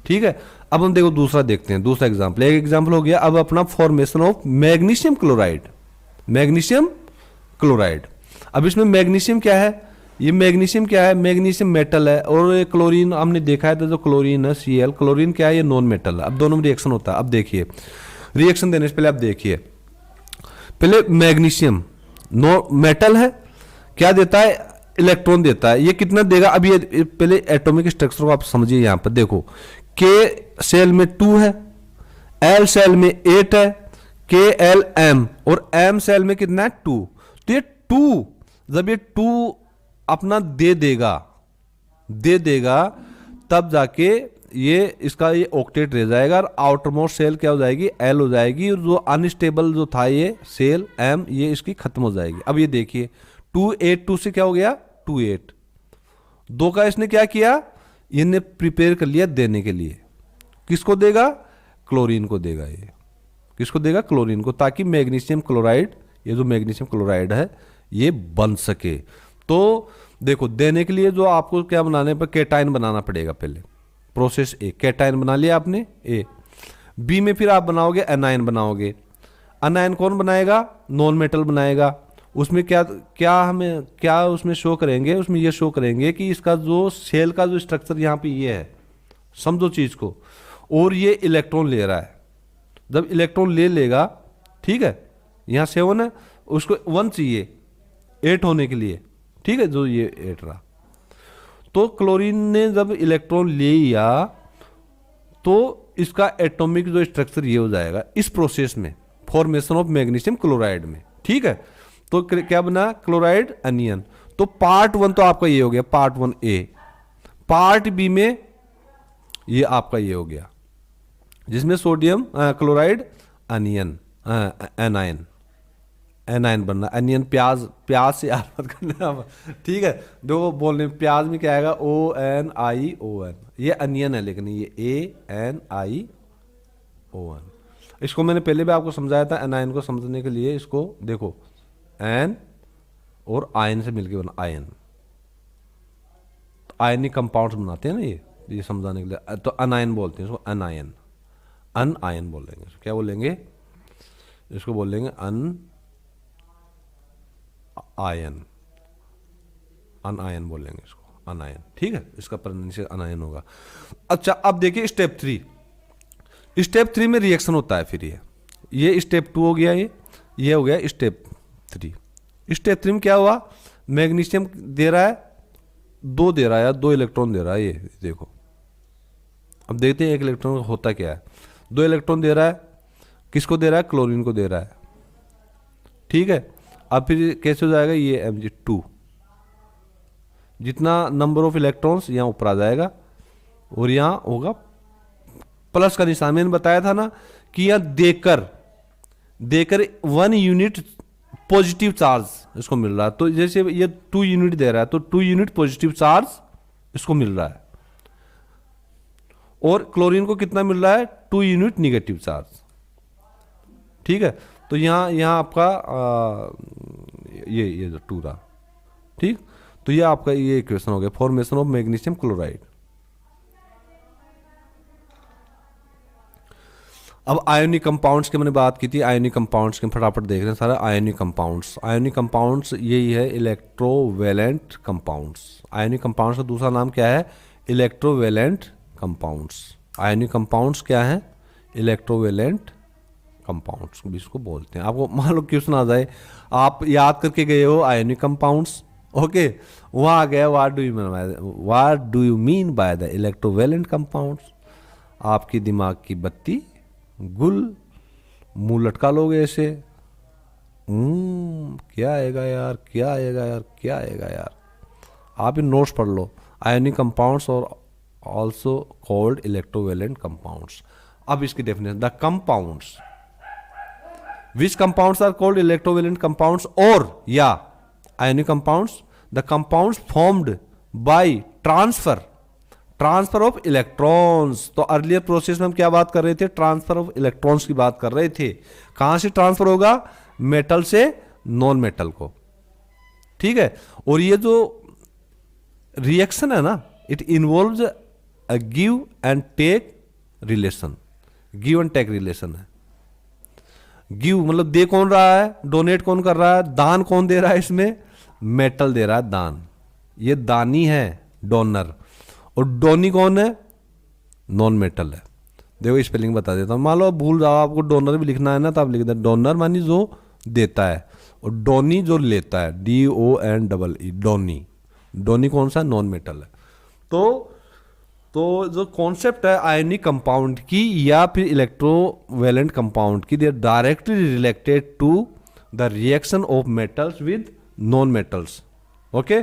ठीक है, अब हम देखो दूसरा देखते हैं, दूसरा एग्जाम्पल, एक एग्जाम्पल हो गया अब अपना formation of magnesium chloride, magnesium chloride. अब इसमें मैग्नीशियम क्या है, ये मैग्नीशियम क्या है, मैग्नीशियम मेटल है, और क्लोरीन हमने देखा है तो जो क्लोरीन है Cl, क्लोरीन क्या है, ये नॉन मेटल है। अब दोनों में रिएक्शन होता है। अब देखिए रिएक्शन देने से पहले आप देखिए, पहले मैग्नीशियम नो मेटल है, क्या देता है, इलेक्ट्रॉन देता है। ये कितना देगा, अब ये पहले एटॉमिक स्ट्रक्चर को आप समझिए। यहां पर देखो K सेल में 2 है, L सेल में 8 है, KLM, और M सेल में कितना है 2। तो ये 2 जब ये 2 अपना दे देगा तब जाके ये इसका ये ऑक्टेट रह जाएगा, और आउटर मोस्ट सेल क्या हो जाएगी, L हो जाएगी, और जो अनस्टेबल जो था ये सेल M, ये इसकी खत्म हो जाएगी। अब ये देखिए 282 से क्या हो गया 28, 2 का इसने क्या किया, इन्हें प्रिपेयर कर लिया देने के लिए, किसको देगा, क्लोरीन को देगा, ये किसको देगा, क्लोरीन को, ताकि मैग्नीशियम क्लोराइड, ये जो मैग्नीशियम क्लोराइड है ये बन सके। तो देखो देने के लिए जो आपको क्या बनाने पर केटाइन बनाना पड़ेगा, पहले प्रोसेस ए, केटाइन बना लिया आपने ए, बी में फिर आप बनाओगे एनायन बनाओगे। एनायन कौन बनाएगा, नॉन मेटल बनाएगा। उसमें क्या क्या हमें क्या उसमें शो करेंगे, उसमें ये शो करेंगे कि इसका जो सेल का जो स्ट्रक्चर यहाँ पे ये है, समझो चीज को, और ये इलेक्ट्रॉन ले रहा है। जब इलेक्ट्रॉन ले लेगा, ठीक है, यहाँ 7 है, उसको 1 चाहिए 8 होने के लिए, ठीक है, जो ये 8 रहा। तो क्लोरीन ने जब इलेक्ट्रॉन ले लिया तो इसका एटॉमिक जो स्ट्रक्चर ये हो जाएगा इस प्रोसेस में, फॉर्मेशन ऑफ मैग्नीशियम क्लोराइड में। ठीक है, तो क्या बना, क्लोराइड अनियन। तो पार्ट 1 तो आपका ये हो गया, पार्ट 1 ए। पार्ट बी में ये आपका ये हो गया, जिसमें sodium chloride onion, anion, anion बनना, अनियन प्याज, प्याज से याद मत करना, ठीक है, दो बोलने प्याज में क्या आएगा, ONION, ये अनियन है, लेकिन ये ANION। इसको मैंने पहले भी आपको समझाया था, एनायन को समझने के लिए इसको देखो, एन और आयन से मिलकर बना आयन, आयनिक कंपाउंड्स बनाते हैं ना ये समझाने के लिए, तो अनायन बोलते हैं इसको, अनायन, अन आयन बोलेंगे, क्या बोलेंगे इसको, बोलेंगे अन आयन, अनायन बोलेंगे इसको, अनायन। ठीक है, इसका प्रोनाउंसिएशन अनायन होगा। अच्छा अब देखिए स्टेप 3, स्टेप 3 में रिएक्शन होता है। फिर ये स्टेप 2 हो गया, ये हो गया स्टेप 3। स्टेप 3 में क्या हुआ, मैग्नीशियम दे रहा है, 2 दे रहा है, 2 इलेक्ट्रॉन दे रहा है, ये देखो। अब देखते हैं एक इलेक्ट्रॉन होता क्या है, 2 इलेक्ट्रॉन दे रहा है, किसको दे रहा है, क्लोरीन को दे रहा है। ठीक है, अब फिर कैसे हो जाएगा, ये Mg2, जितना नंबर ऑफ इलेक्ट्रॉन्स यहाँ ऊपर आ जाएगा, और यहाँ होगा प्लस का निशान। मैंने बताया था ना कि यहाँ देकर 1 यूनिट पॉजिटिव चार्ज इसको मिल रहा है। तो जैसे ये 2 यूनिट दे रहा है, तो 2 यूनिट पॉजिटिव चार्ज इसको मिल रहा है, और क्लोरीन को कितना मिल रहा है, 2 यूनिट निगेटिव चार्ज। ठीक है, तो यहाँ आपका ये जो 2 रहा। ठीक, तो ये आपका ये इक्वेशन हो गया, फॉर्मेशन ऑफ मैग्नीशियम क्लोराइड। अब आयोनिक कंपाउंड्स की मैंने बात की थी, आयोनिक कंपाउंड्स के फटाफट देख रहे हैं सारा। आयोनिक कंपाउंड्स, आयोनिक कंपाउंड्स यही है, इलेक्ट्रोवेलेंट कंपाउंड्स। आयोनिक कंपाउंड्स का दूसरा नाम क्या है, इलेक्ट्रोवेलेंट कंपाउंड्स। आयोनिक कंपाउंड्स क्या है, इलेक्ट्रोवेलेंट कंपाउंड्स भी इसको बोलते हैं। आपको मान लो क्वेश्चन आ जाए, आप याद करके गए हो आयोनिक कंपाउंड्स, ओके, वहाँ आ गया what do you mean by the electrovalent compounds, आपकी दिमाग की बत्ती गुल, मुंह लटका लोगे ऐसे, क्या आएगा यार, क्या आएगा यार, क्या आएगा यार। आप इन नोट्स पढ़ लो, आयोनिक कंपाउंड्स और ऑल्सो कॉल्ड इलेक्ट्रोवेलेंट कंपाउंड्स। अब इसकी definition, the compounds which compounds are called electrovalent compounds और या ionic compounds, the compounds formed by transfer of electrons. तो अर्लियर प्रोसेस में हम क्या बात कर रहे थे, ट्रांसफर ऑफ इलेक्ट्रॉन्स की बात कर रहे थे। कहां से ट्रांसफर होगा, मेटल से नॉन मेटल को, ठीक है। और ये जो रिएक्शन है ना, it involves a give and take relation, give and take relation है। गिव मतलब दे कौन रहा है, डोनेट कौन कर रहा है, दान कौन दे रहा है, इसमें मेटल दे रहा है दान, ये दानी है डोनर, और डोनी कौन है, नॉन मेटल है। देखो स्पेलिंग बता देता हूं, मान लो भूल जाओ, आपको डोनर भी लिखना है ना, तो आप लिख दें डोनर मानी जो देता है, और डोनी जो लेता है, DONEE, डोनी। डोनी कौन सा, नॉन मेटल है। तो जो कॉन्सेप्ट है आयनिक कंपाउंड की या फिर इलेक्ट्रोवेलेंट कंपाउंड की, they are directly related to the reaction of metals with non metals, okay,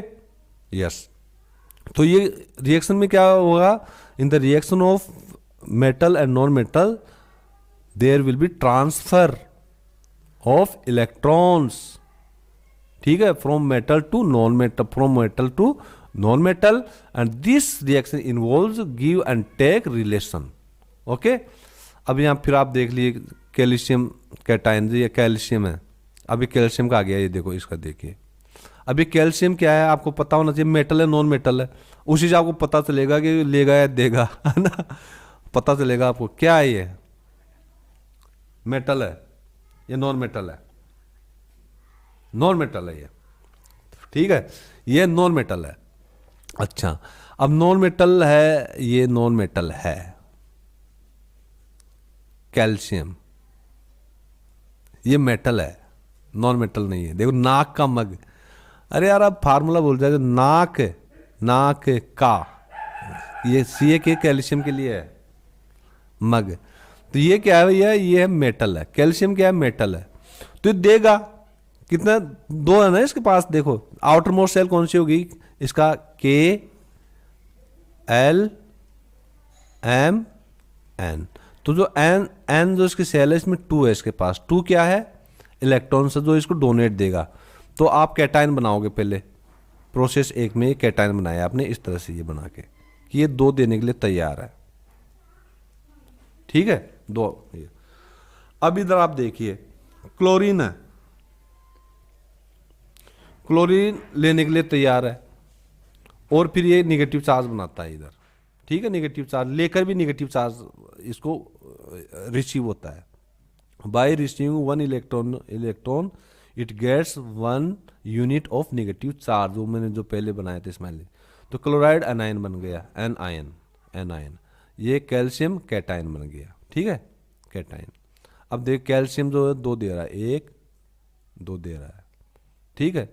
yes. तो ये रिएक्शन में क्या होगा, in the reaction of metal and non metal there will be transfer of electrons, ठीक है, from metal to non metal, from metal to non metal, and this reaction involves give and take relation, okay. अब यहाँ फिर आप देख लिए कैल्शियम कैटायन, ये कैल्शियम है, अभी कैल्शियम का आ गया, ये देखो इसका देखिए, अभी कैल्शियम क्या है आपको पता होना चाहिए, मेटल है नॉन मेटल है, उसी से आपको पता चलेगा कि लेगा या देगा, है ना, पता चलेगा आपको क्या है, ये मेटल है, ये नॉन मेटल है, नॉन मेटल है ये, ठीक है, ये नॉन मेटल है। अच्छा, अब नॉन मेटल है, ये नॉन मेटल है कैल्शियम, ये मेटल है, नॉन मेटल नहीं है। देखो नाक का मग, अरे यार आप फार्मूला बोल जाए, नाक का, ये CA कैल्शियम के लिए है, मग, तो ये क्या है भैया, ये है मेटल है, कैल्शियम क्या है, मेटल है, तो ये देगा कितना, दो है ना इसके पास, देखो आउटर मोस्ट सेल कौन सी होगी इसका, KLMN, तो जो N जो इसकी सेल है, इसमें 2 है इसके पास, 2 क्या है, इलेक्ट्रॉन से जो इसको डोनेट देगा। तो आप कैटायन बनाओगे, पहले प्रोसेस 1 में कैटायन बनाया आपने इस तरह से, ये बना के कि ये 2 देने के लिए तैयार है, ठीक है, 2 ये। अब इधर आप देखिए क्लोरीन है, क्लोरीन लेने के लिए तैयार है, और फिर ये निगेटिव चार्ज बनाता है इधर, ठीक है, निगेटिव चार्ज लेकर भी निगेटिव चार्ज इसको रिसीव होता है। By receiving 1 electron it gets 1 unit of negative charge, वो मैंने जो पहले बनाया था इसमें, तो क्लोराइड एनायन बन गया, एनायन, ये कैल्शियम कैटायन बन गया, ठीक है, कैटायन। अब देख कैल्शियम जो है 2 दे रहा है, 1 2 दे रहा है, ठीक है,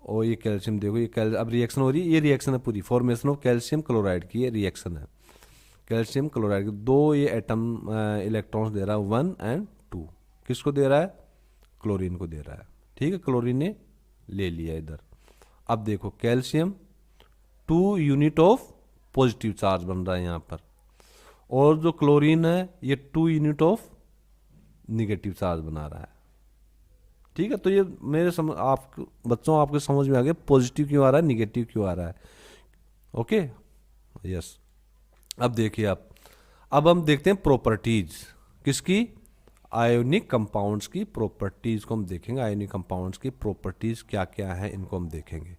और ये कैल्शियम देखो, ये अब रिएक्शन हो रही है, ये रिएक्शन है पूरी, फॉर्मेशन ऑफ कैल्शियम क्लोराइड की ये रिएक्शन है, कैल्शियम क्लोराइड की 2 ये एटम इलेक्ट्रॉन्स दे रहा है, 1 एंड 2, किसको दे रहा है, क्लोरीन को दे रहा है, ठीक है, क्लोरीन ने ले लिया इधर। अब देखो calcium 2 unit of positive charge बन रहा है यहाँ पर, और जो क्लोरीन है ये 2 यूनिट ऑफ निगेटिव चार्ज बना रहा है, ठीक है। तो ये मेरे आप बच्चों आपके समझ में आ गया पॉजिटिव क्यों आ रहा है, निगेटिव क्यों आ रहा है, ओके, यस। अब देखिए आप, अब हम देखते हैं प्रॉपर्टीज किसकी, आयोनिक कंपाउंड्स की प्रॉपर्टीज को हम देखेंगे, आयोनिक कंपाउंड्स की प्रॉपर्टीज क्या क्या है इनको हम देखेंगे।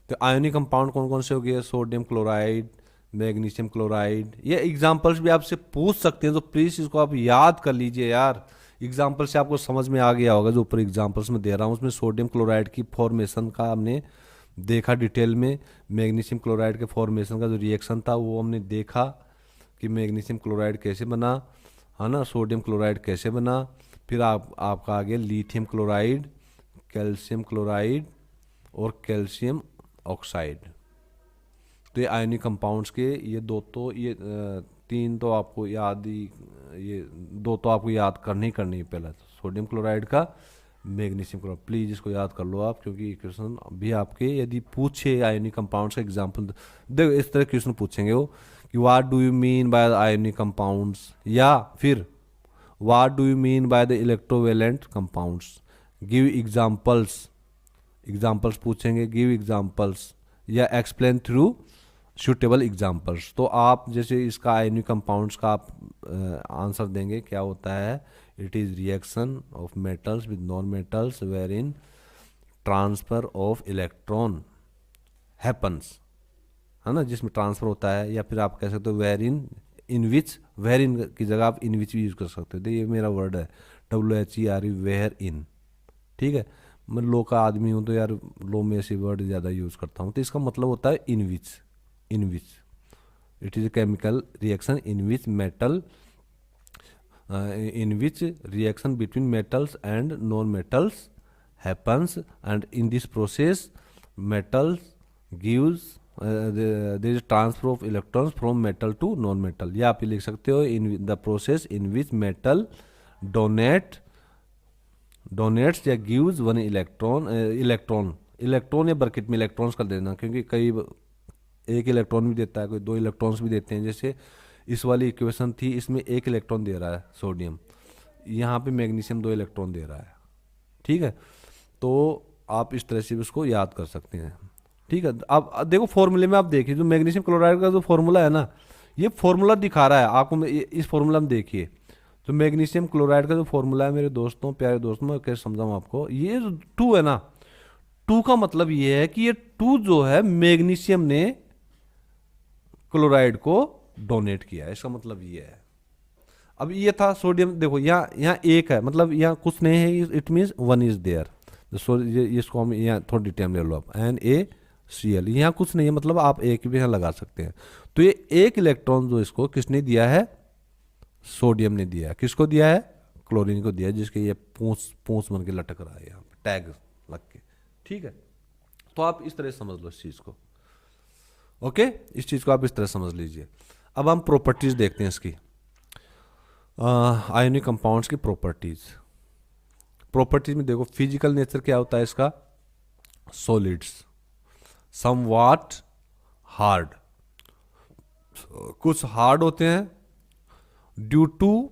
तो आयोनिक कंपाउंड कौन कौन से हो गए, सोडियम क्लोराइड, मैग्नीशियम क्लोराइड, ये एग्जांपल्स भी आपसे पूछ सकते हैं, तो प्लीज इसको आप याद कर लीजिए यार, एग्जाम्पल से आपको समझ में आ गया होगा, जो ऊपर एग्जाम्पल्स में दे रहा हूँ उसमें सोडियम क्लोराइड की फॉर्मेशन का हमने देखा डिटेल में, मैग्नीशियम क्लोराइड के फॉर्मेशन का जो रिएक्शन था वो हमने देखा कि मैग्नीशियम क्लोराइड कैसे बना, है ना, सोडियम क्लोराइड कैसे बना, फिर आपका आ गया लिथियम क्लोराइड, कैल्शियम क्लोराइड और कैल्शियम ऑक्साइड। तो ये आयनिक कंपाउंड्स के ये दो तो ये तीन तो आपको याद ही, ये दो तो आपको याद करनी है पहला तो सोडियम क्लोराइड का, मैग्नीशियम क्लोराइड। प्लीज़ इसको याद कर लो आप, क्योंकि क्वेश्चन भी आपके यदि पूछे आयनिक कंपाउंड्स का एग्जांपल, देखो इस तरह क्वेश्चन पूछेंगे वो कि what do you mean by ionic compounds, या फिर what do you mean by the electrovalent compounds, give examples पूछेंगे, गिव एग्जाम्पल्स या एक्सप्लेन थ्रू सूटेबल एग्जाम्पल्स। तो आप जैसे इसका आयनिक कंपाउंड्स का आप आंसर देंगे क्या होता है, it is reaction of metals with non metals wherein transfer of electron happens, है ना, जिसमें ट्रांसफर होता है। या फिर आप कह सकते हो वेर इन विच, वेर इन की जगह आप इन विच भी यूज़ कर सकते हो। तो ये मेरा वर्ड है WHERE, वेर इन, ठीक है। मैं लो का आदमी हूँ तो यार लो में ऐसे वर्ड ज़्यादा यूज़ करता हूँ। तो इसका मतलब होता है in which it is a chemical reaction in which reaction between metals and non metals happens, and in this process metals gives there is transfer of electrons from metal to non metal। या आप लिख सकते हो in the process in which metal donates या gives one इलेक्ट्रॉन या ब्रैकेट में इलेक्ट्रॉन्स कर देना, क्योंकि कई एक इलेक्ट्रॉन भी देता है, कोई दो इलेक्ट्रॉन्स भी देते हैं। जैसे इस वाली इक्वेशन थी, इसमें एक इलेक्ट्रॉन दे रहा है सोडियम, यहाँ पे मैग्नीशियम 2 इलेक्ट्रॉन दे रहा है, ठीक है। तो आप इस तरह से भी उसको याद कर सकते हैं, ठीक है। अब देखो फॉर्मूले में आप देखिए, जो मैग्नीशियम क्लोराइड का जो फॉर्मूला है ना, ये फॉर्मूला दिखा रहा है आपको, इस फॉर्मूला में देखिए। तो मैग्नीशियम क्लोराइड का जो फॉर्मूला है मेरे दोस्तों, प्यारे दोस्तों, मैं कैसे समझाऊँ आपको, ये जो 2 है ना, 2 का मतलब ये है कि ये 2 जो है मैग्नीशियम ने क्लोराइड को डोनेट किया है, इसका मतलब ये है। अब ये था सोडियम, देखो यहाँ 1 है, मतलब यहाँ कुछ नहीं है, इट मीन्स 1 इज देयर। इसको हम यहाँ थोड़ी डिटेल ले लो आप, NaCl, यहाँ कुछ नहीं है, मतलब आप एक भी यहाँ लगा सकते हैं। तो ये 1 इलेक्ट्रॉन जो इसको किसने दिया है, सोडियम ने दिया है। किसको दिया है, क्लोरीन को दिया है, जिसके ये पूंछ बन के लटक रहा है यहाँ पे टैग लग के, ठीक है। तो आप इस तरह समझ लो इस चीज़ को, ओके, इस चीज़ को आप इस तरह समझ लीजिए। अब हम प्रॉपर्टीज देखते हैं इसकी, आयनिक कंपाउंड्स की प्रॉपर्टीज में देखो फिजिकल नेचर क्या होता है इसका, सॉलिड्स, समवॉट हार्ड, कुछ हार्ड होते हैं due to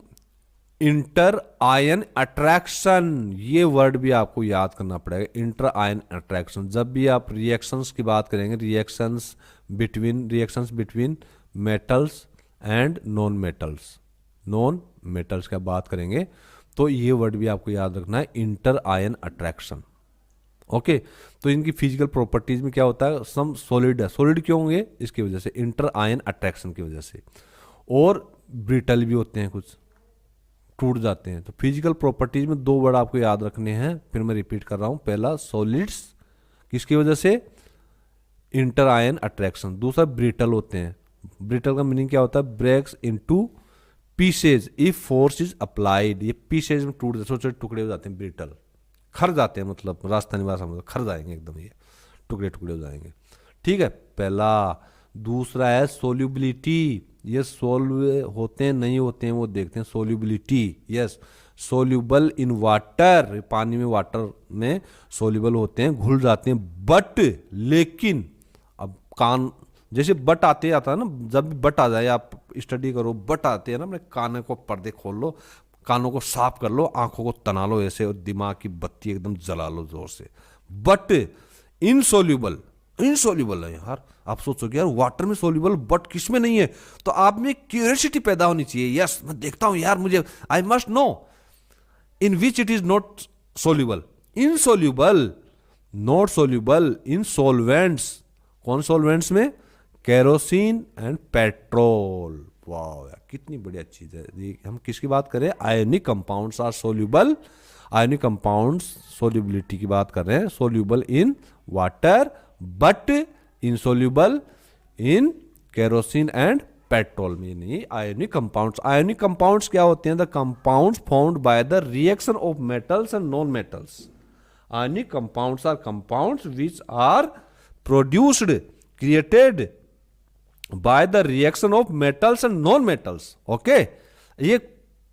inter ion attraction. ये वर्ड भी आपको याद करना पड़ेगा, इंटर आयन अट्रैक्शन। जब भी आप रिएक्शंस की बात करेंगे, reactions between metals and non metals का बात करेंगे, तो ये वर्ड भी आपको याद रखना है, इंटर आयन अट्रैक्शन, ओके। तो इनकी फिजिकल प्रॉपर्टीज में क्या होता है, सम सॉलिड है, सॉलिड क्यों होंगे, इसकी वजह से, इंटर आयन अट्रैक्शन की वजह से। और ब्रिटल भी होते हैं, कुछ टूट जाते हैं। तो फिजिकल प्रॉपर्टीज में 2 वर्ड आपको याद रखने हैं, फिर मैं रिपीट कर रहा हूं। पहला सॉलिड्स, किसकी वजह से, इंटर आयन अट्रैक्शन। दूसरा ब्रिटल होते हैं, ब्रिटल का मीनिंग क्या होता है, breaks into pieces if force is applied. ये पीसेज में टूट जाते, छोटे छोटे टुकड़े हो जाते हैं, ब्रिटल, खर जाते हैं, मतलब राजस्थानी भाषा में खर जाएंगे एकदम, ये टुकड़े हो जाएंगे, ठीक है, पहला। दूसरा है सोल्यूबिलिटी, ये सोल्व होते हैं नहीं होते हैं वो देखते हैं, solubility, yes, soluble in water, पानी में, वाटर में सोल्यूबल होते हैं, घुल जाते हैं, बट लेकिन, अब कान जैसे बट आता है ना, जब भी बट आ जाए, आप स्टडी करो, बट आते हैं ना, अपने कानों को पर्दे खोल लो, कानों को साफ कर लो, आंखों को तना लो ऐसे, और दिमाग की बत्ती एकदम जला लो जोर से। बट इनसोल्यूबल है यार, आप सोचोगे यार वाटर में सोल्यूबल, बट किस में नहीं है, तो आप में क्यूरियोसिटी पैदा होनी चाहिए, यस मैं देखता हूं यार, मुझे I must know in which it is not soluble, insoluble, not soluble in solvents. कौन सॉल्वेंट्स में, केरोसिन एंड पेट्रोल। वाह यार कितनी बढ़िया चीज है। हम किसकी बात करें, ionic compounds are soluble, ionic compounds solubility की बात कर रहे हैं, soluble in water but insoluble in kerosene and petrol में नहीं, आयोनिक कंपाउंड्स। आयोनिक कंपाउंड्स क्या होते हैं? The compounds found by the reaction of metals and non metals. Ionic compounds are compounds which are produced, created by the reaction of metals and non metals. Okay, ये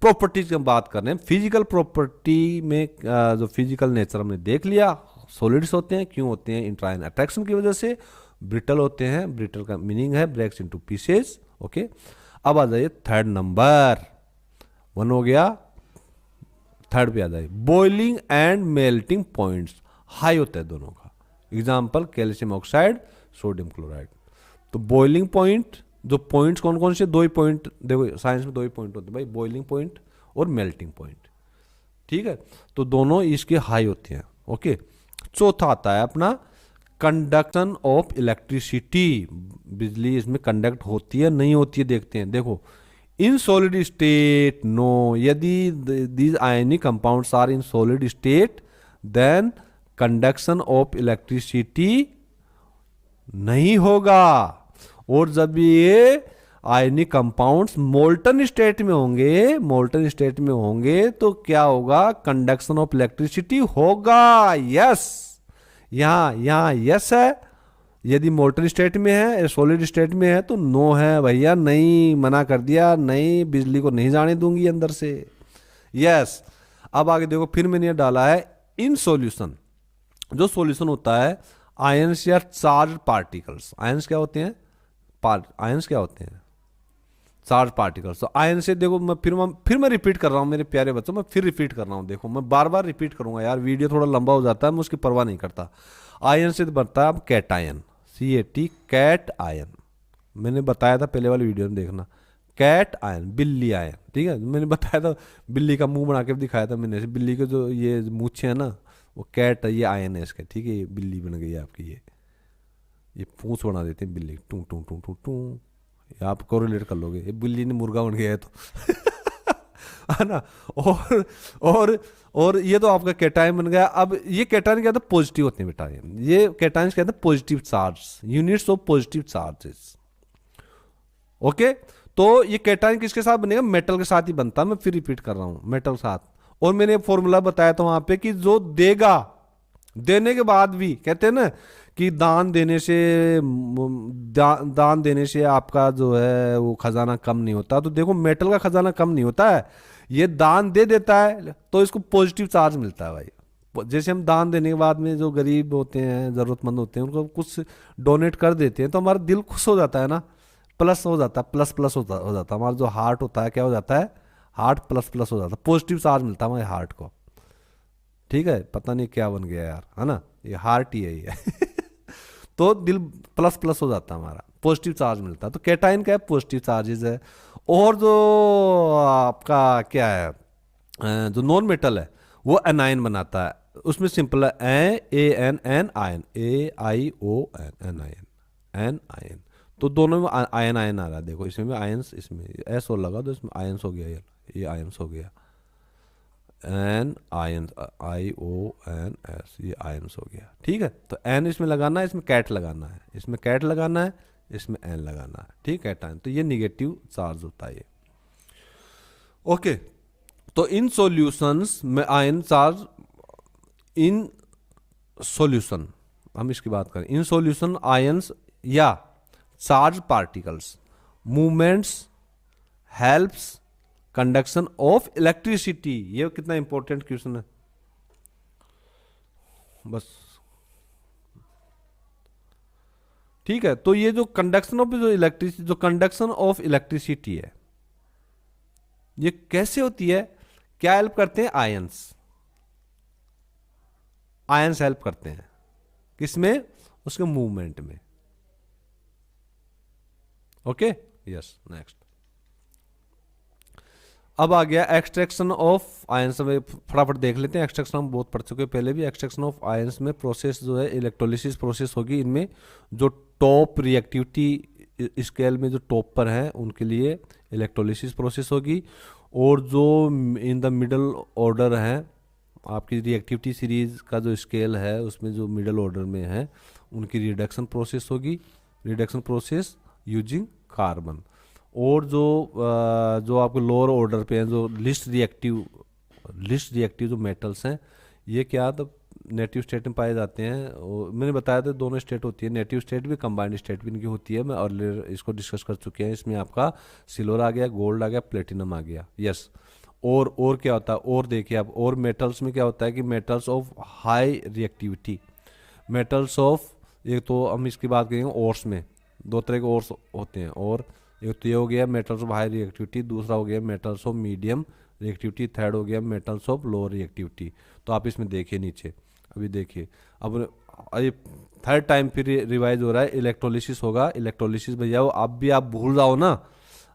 प्रॉपर्टीज की हम बात कर रहे हैं। फिजिकल प्रॉपर्टी में जो फिजिकल नेचर हमने देख लिया, सॉलिड्स होते हैं, क्यों होते हैं? इंट्रायन अट्रैक्शन की वजह से। ब्रिटल होते हैं, ब्रिटल का मीनिंग है ब्रेक्स इनटू पीसेस। ओके, अब आ जाइए थर्ड नंबर, 1 हो गया, थर्ड पे आ जाइए। Boiling and melting points high होता है दोनों का। Example calcium oxide, sodium chloride. तो बॉइलिंग पॉइंट, जो पॉइंट्स कौन कौन से? 2 ही पॉइंट, देखो साइंस में 2 ही पॉइंट होते हैं भाई, बॉइलिंग पॉइंट और मेल्टिंग पॉइंट। ठीक है, तो दोनों इसके हाई होते हैं। ओके, चौथा आता है अपना कंडक्शन ऑफ इलेक्ट्रिसिटी। बिजली इसमें कंडक्ट होती है नहीं होती है, देखते हैं। देखो, इन सॉलिड स्टेट नो, यदि these ionic compounds are in solid state then conduction of electricity नहीं होगा। और जब ये आयनिक कंपाउंड्स मोल्टन स्टेट में होंगे, मोल्टन स्टेट में होंगे तो क्या होगा? कंडक्शन ऑफ इलेक्ट्रिसिटी होगा। यस, यहां यस है। यदि मोल्टन स्टेट में है, सॉलिड स्टेट में है तो नो है भैया, नहीं, मना कर दिया, नहीं, बिजली को नहीं जाने दूंगी अंदर से। यस, अब आगे देखो, फिर मैंने ये डाला है इन सॉल्यूशन। जो सॉल्यूशन होता है, आयंस या चार्ज पार्टिकल्स। आयंस क्या होते हैं? आयंस क्या होते हैं? Charge particles. तो आयन से देखो, मैं रिपीट कर रहा हूं मेरे प्यारे बच्चों, मैं फिर रिपीट कर रहा हूं। देखो, मैं बार बार रिपीट करूंगा यार, वीडियो थोड़ा लंबा हो जाता है, मैं उसकी परवाह नहीं करता। आयन से बनता है अब कैटायन, CAT, कैट आयन। मैंने बताया था पहले वाले वीडियो में, देखना, कैट आयन, बिल्ली आयन। ठीक है, मैंने बताया था, बिल्ली का मुंह बना के दिखाया था मैंने। बिल्ली के जो ये मूछे है ना, वो कैट, ये आयन है इसके। ठीक है, ये बिल्ली बन गई है आपकी, ये पूंछ बना देते हैं बिल्ली, टू टू टू टू टू। आप कोरिलेट कर लोगे, ये बिल्ली ने मुर्गा बन गया है तो है ना। और ये तो आपका कैटायन बन गया। अब ये कैटायन क्या था? पॉजिटिव होते हैं बेटा, ये कैटायन क्या था? Positive charge, units of positive charges. Okay, तो ये कैटायन किसके साथ बनेगा? मेटल के साथ ही बनता है। मैं फिर रिपीट कर रहा हूं, मेटल के साथ। और मैंने फॉर्मूला बताया था वहां पे कि जो देगा, देने के बाद भी कहते हैं ना कि दान देने से आपका जो है वो खजाना कम नहीं होता। तो देखो, मेटल का खजाना कम नहीं होता है, ये दान दे देता है तो इसको पॉजिटिव चार्ज मिलता है भाई। जैसे हम दान देने के बाद में जो गरीब होते हैं, जरूरतमंद होते हैं, उनको कुछ डोनेट कर देते हैं तो हमारा दिल खुश हो जाता है ना, प्लस हो जाता है, प्लस हो जाता है। हमारा जो हार्ट होता है, क्या हो जाता है? हार्ट प्लस हो जाता है, पॉजिटिव चार्ज मिलता है हमारे हार्ट को। ठीक है, पता नहीं क्या बन गया यार, है ना, ये हार्ट ही है ये तो दिल प्लस हो जाता है हमारा, पॉजिटिव चार्ज मिलता है। तो कैटायन क्या है? पॉजिटिव चार्जेस है। और जो आपका क्या है, जो नॉन मेटल है, वो एनायन बनाता है। उसमें सिंपल है, ANN ion, AION ion, anion. तो दोनों में आयन आ रहा है। देखो, इसमें भी आयंस, इसमें एस और लगा तो इसमें आयंस हो गया, ये आयंस हो गया, एन आयन, IONS, ये आयंस हो गया। ठीक है, तो एन इसमें लगाना है, इसमें कैट लगाना है, इसमें कैट लगाना है, इसमें एन लगाना है। ठीक है, कैटायन, तो ये निगेटिव चार्ज होता है ये। ओके, तो इन सॉल्यूशंस में आयन चार्ज, इन सॉल्यूशन, हम इसकी बात करें, इन सॉल्यूशन आयंस या charge particles movements helps conduction of electricity. ये कितना इंपॉर्टेंट क्वेश्चन है, बस। ठीक है, तो ये जो कंडक्शन ऑफ इलेक्ट्रिसिटी है, ये कैसे होती है? क्या हेल्प करते हैं? आयंस हेल्प करते हैं, किसमें? उसके मूवमेंट में। Okay, yes, next. अब आ गया एक्सट्रैक्शन ऑफ आयंस में, फटाफट देख लेते हैं। एक्सट्रैक्शन हम बहुत पढ़ चुके हैं पहले भी। एक्सट्रैक्शन ऑफ आयंस में प्रोसेस जो है इलेक्ट्रोलिसिस प्रोसेस होगी। इनमें जो टॉप रिएक्टिविटी स्केल में जो टॉप पर है उनके लिए इलेक्ट्रोलिसिस प्रोसेस होगी, और जो इन द मिडल ऑर्डर है, आपकी रिएक्टिविटी सीरीज का जो स्केल है उसमें जो मिडल ऑर्डर में है उनकी रिडक्शन प्रोसेस होगी, रिडक्शन प्रोसेस यूजिंग कार्बन। और जो आपके लोअर ऑर्डर पे हैं, जो लिस्ट रिएक्टिव जो मेटल्स हैं, ये क्या तो नेटिव स्टेट में पाए जाते हैं। और मैंने बताया था दोनों स्टेट होती है, नेटिव स्टेट भी कंबाइंड स्टेट भी इनकी होती है। मैं अर्लियर इसको डिस्कस कर चुके हैं। इसमें आपका सिल्वर आ गया, गोल्ड आ गया, प्लेटिनम आ गया। यस। और क्या होता है, और देखिए आप, और मेटल्स में क्या होता है कि metals of high reactivity, metals of, एक तो हम इसकी बात करेंगे ओर्स में, दो तरह के ओर्स होते हैं। और एक तो ये हो गया मेटल्स ऑफ हाई रिएक्टिविटी, दूसरा हो गया metals of medium reactivity, third हो गया मेटल्स ऑफ लो रिएक्टिविटी। तो आप इसमें देखिए नीचे, अभी देखिए, अब ये थर्ड टाइम फिर रिवाइज हो रहा है, इलेक्ट्रोलिसिस होगा। इलेक्ट्रोलिसिस भैया वो अब भी आप भूल जाओ ना,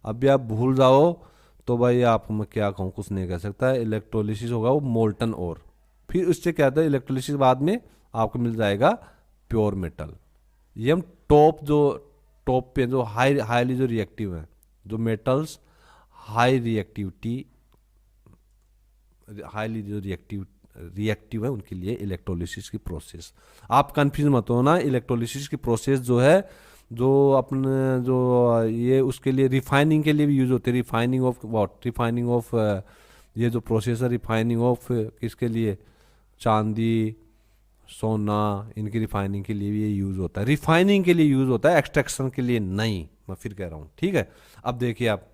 अब भी आप भूल जाओ तो भाई आप, मैं क्या कहूँ, कुछ नहीं कह सकता। इलेक्ट्रोलिसिस होगा वो मोल्टन और, फिर उससे क्या होता है, इलेक्ट्रोलिसिस बाद में आपको मिल जाएगा प्योर मेटल। ये हम टॉप पे जो हाईली जो रिएक्टिव है, जो मेटल्स हाई रिएक्टिविटी, हाईली जो रिएक्टिव है, उनके लिए इलेक्ट्रोलिसिस की प्रोसेस। आप कंफ्यूज मत हो ना, इलेक्ट्रोलिसिस की प्रोसेस जो है, जो अपने जो ये उसके लिए रिफाइनिंग के लिए भी यूज होती है। Refining of what, refining of, ये जो प्रोसेस है रिफाइनिंग ऑफ किसके लिए, चांदी, सोना, इनकी रिफाइनिंग के लिए भी ये यूज होता है। रिफाइनिंग के लिए यूज होता है, एक्सट्रैक्शन के लिए नहीं, मैं फिर कह रहा हूँ। ठीक है, अब देखिए आप,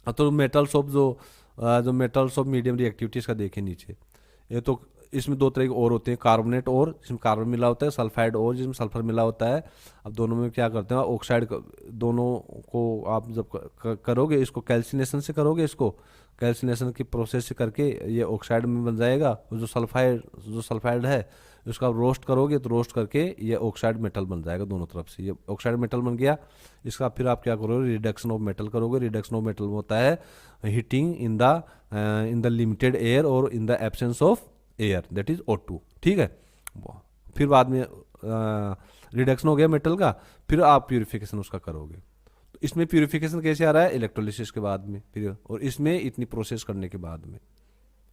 तो मेटल्स ऑफ जो मेटल्स ऑफ मीडियम रिएक्टिविटीज का देखें नीचे, ये तो इसमें दो तरह के और होते हैं, कार्बोनेट और जिसमें कार्बन मिला होता है, सल्फाइड और जिसमें सल्फर मिला होता है। अब दोनों में क्या करते हैं, ऑक्साइड, दोनों को आप जब करोगे, इसको कैल्सिनेशन से करोगे, इसको कैल्सिनेशन की प्रोसेस से करके ये ऑक्साइड में बन जाएगा। और जो सल्फाइड है उसका रोस्ट करोगे, तो रोस्ट करके ये ऑक्साइड मेटल बन जाएगा दोनों तरफ से। ये ऑक्साइड मेटल बन गया। इसका फिर आप क्या करोगे, रिडक्शन ऑफ मेटल करोगे। रिडक्शन ऑफ मेटल होता है heating in the limited air और in the absence of air, that is O2। ठीक है, फिर बाद में रिडक्शन हो गया मेटल का, फिर आप प्यूरिफिकेशन उसका करोगे। तो इसमें प्यूरिफिकेशन कैसे आ रहा है, इलेक्ट्रोलिसिस के बाद में फिर, और इसमें इतनी प्रोसेस करने के बाद में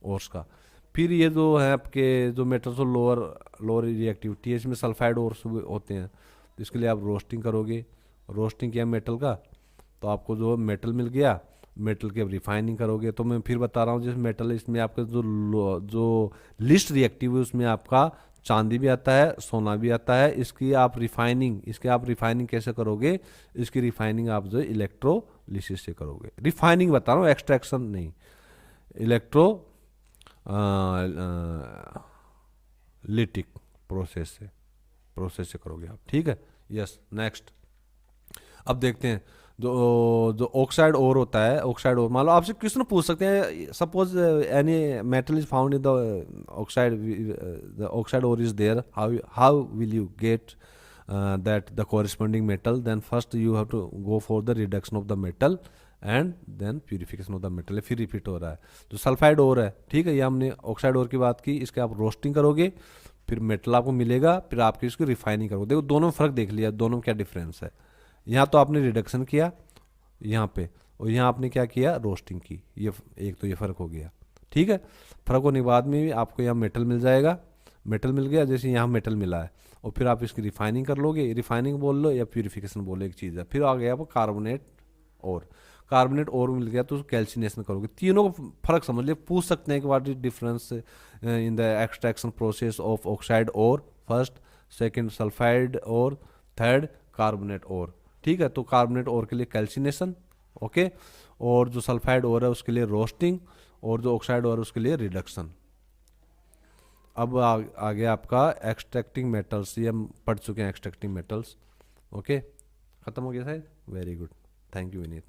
ओर्स का। फिर ये जो है आपके जो मेटल्स और लोअर रिएक्टिविटी है, इसमें सल्फाइड ओर्स होते हैं। तो इसके लिए आप रोस्टिंग करोगे, रोस्टिंग किया मेटल का, तो आपको जो मेटल मिल गया। मेटल की अब रिफाइनिंग करोगे, तो मैं फिर बता रहा हूँ, जैसे मेटल इसमें आपका जो लिस्ट रिएक्टिव है, उसमें आपका चांदी भी आता है, सोना भी आता है। इसकी आप रिफाइनिंग कैसे करोगे, इसकी रिफाइनिंग आप जो इलेक्ट्रोलिसिस से करोगे। रिफाइनिंग बता रहा हूँ, एक्सट्रैक्शन नहीं। लिटिक प्रोसेस से करोगे आप। ठीक है, यस। नेक्स्ट, अब देखते हैं जो ऑक्साइड ओर होता है। ऑक्साइड ओर मान लो आपसे क्वेश्चन पूछ सकते हैं, suppose any metal is found in the oxide ore is there, how will you get that the corresponding metal. Then first you have to go for the reduction of the metal and then purification of the metal. फिर रिपीट हो रहा है। जो सल्फाइड ओर है, ठीक है, ये हमने ऑक्साइड ओर की बात की, इसके आप रोस्टिंग करोगे, फिर मेटल आपको मिलेगा, फिर आपकी इसकी रिफाइनिंग करोगे। देखो दोनों में फ़र्क देख लिया, दोनों में क्या डिफरेंस है। यहाँ तो आपने रिडक्शन किया यहाँ पे, और यहाँ आपने क्या किया, रोस्टिंग की। ये एक तो ये फ़र्क हो गया। ठीक है, फ़र्क होने के बाद में भी आपको यहाँ मेटल मिल जाएगा। मेटल मिल गया, जैसे यहाँ मेटल मिला है, और फिर आप इसकी रिफाइनिंग कर लोगे। रिफाइनिंग बोल लो या प्यूरिफिकेशन बोलो, एक चीज़ है। फिर आ गया आपको कार्बोनेट और मिल गया, तो कैल्सिनेशन करोगे। तीनों को फर्क समझ लिया। पूछ सकते हैं कि what is difference in the extraction process of oxide और, फर्स्ट, सेकंड सल्फाइड और, थर्ड कार्बोनेट और। ठीक है, तो कार्बोनेट और के लिए कैल्सिनेशन, ओके, और जो सल्फाइड और है उसके लिए रोस्टिंग, और जो ऑक्साइड और है उसके लिए रिडक्शन। अब आ गया आपका एक्सट्रैक्टिंग मेटल्स। ये हम पढ़ चुके हैं एक्सट्रैक्टिंग मेटल्स। ओके, खत्म हो गया शायद। Very good, thank you Vineet.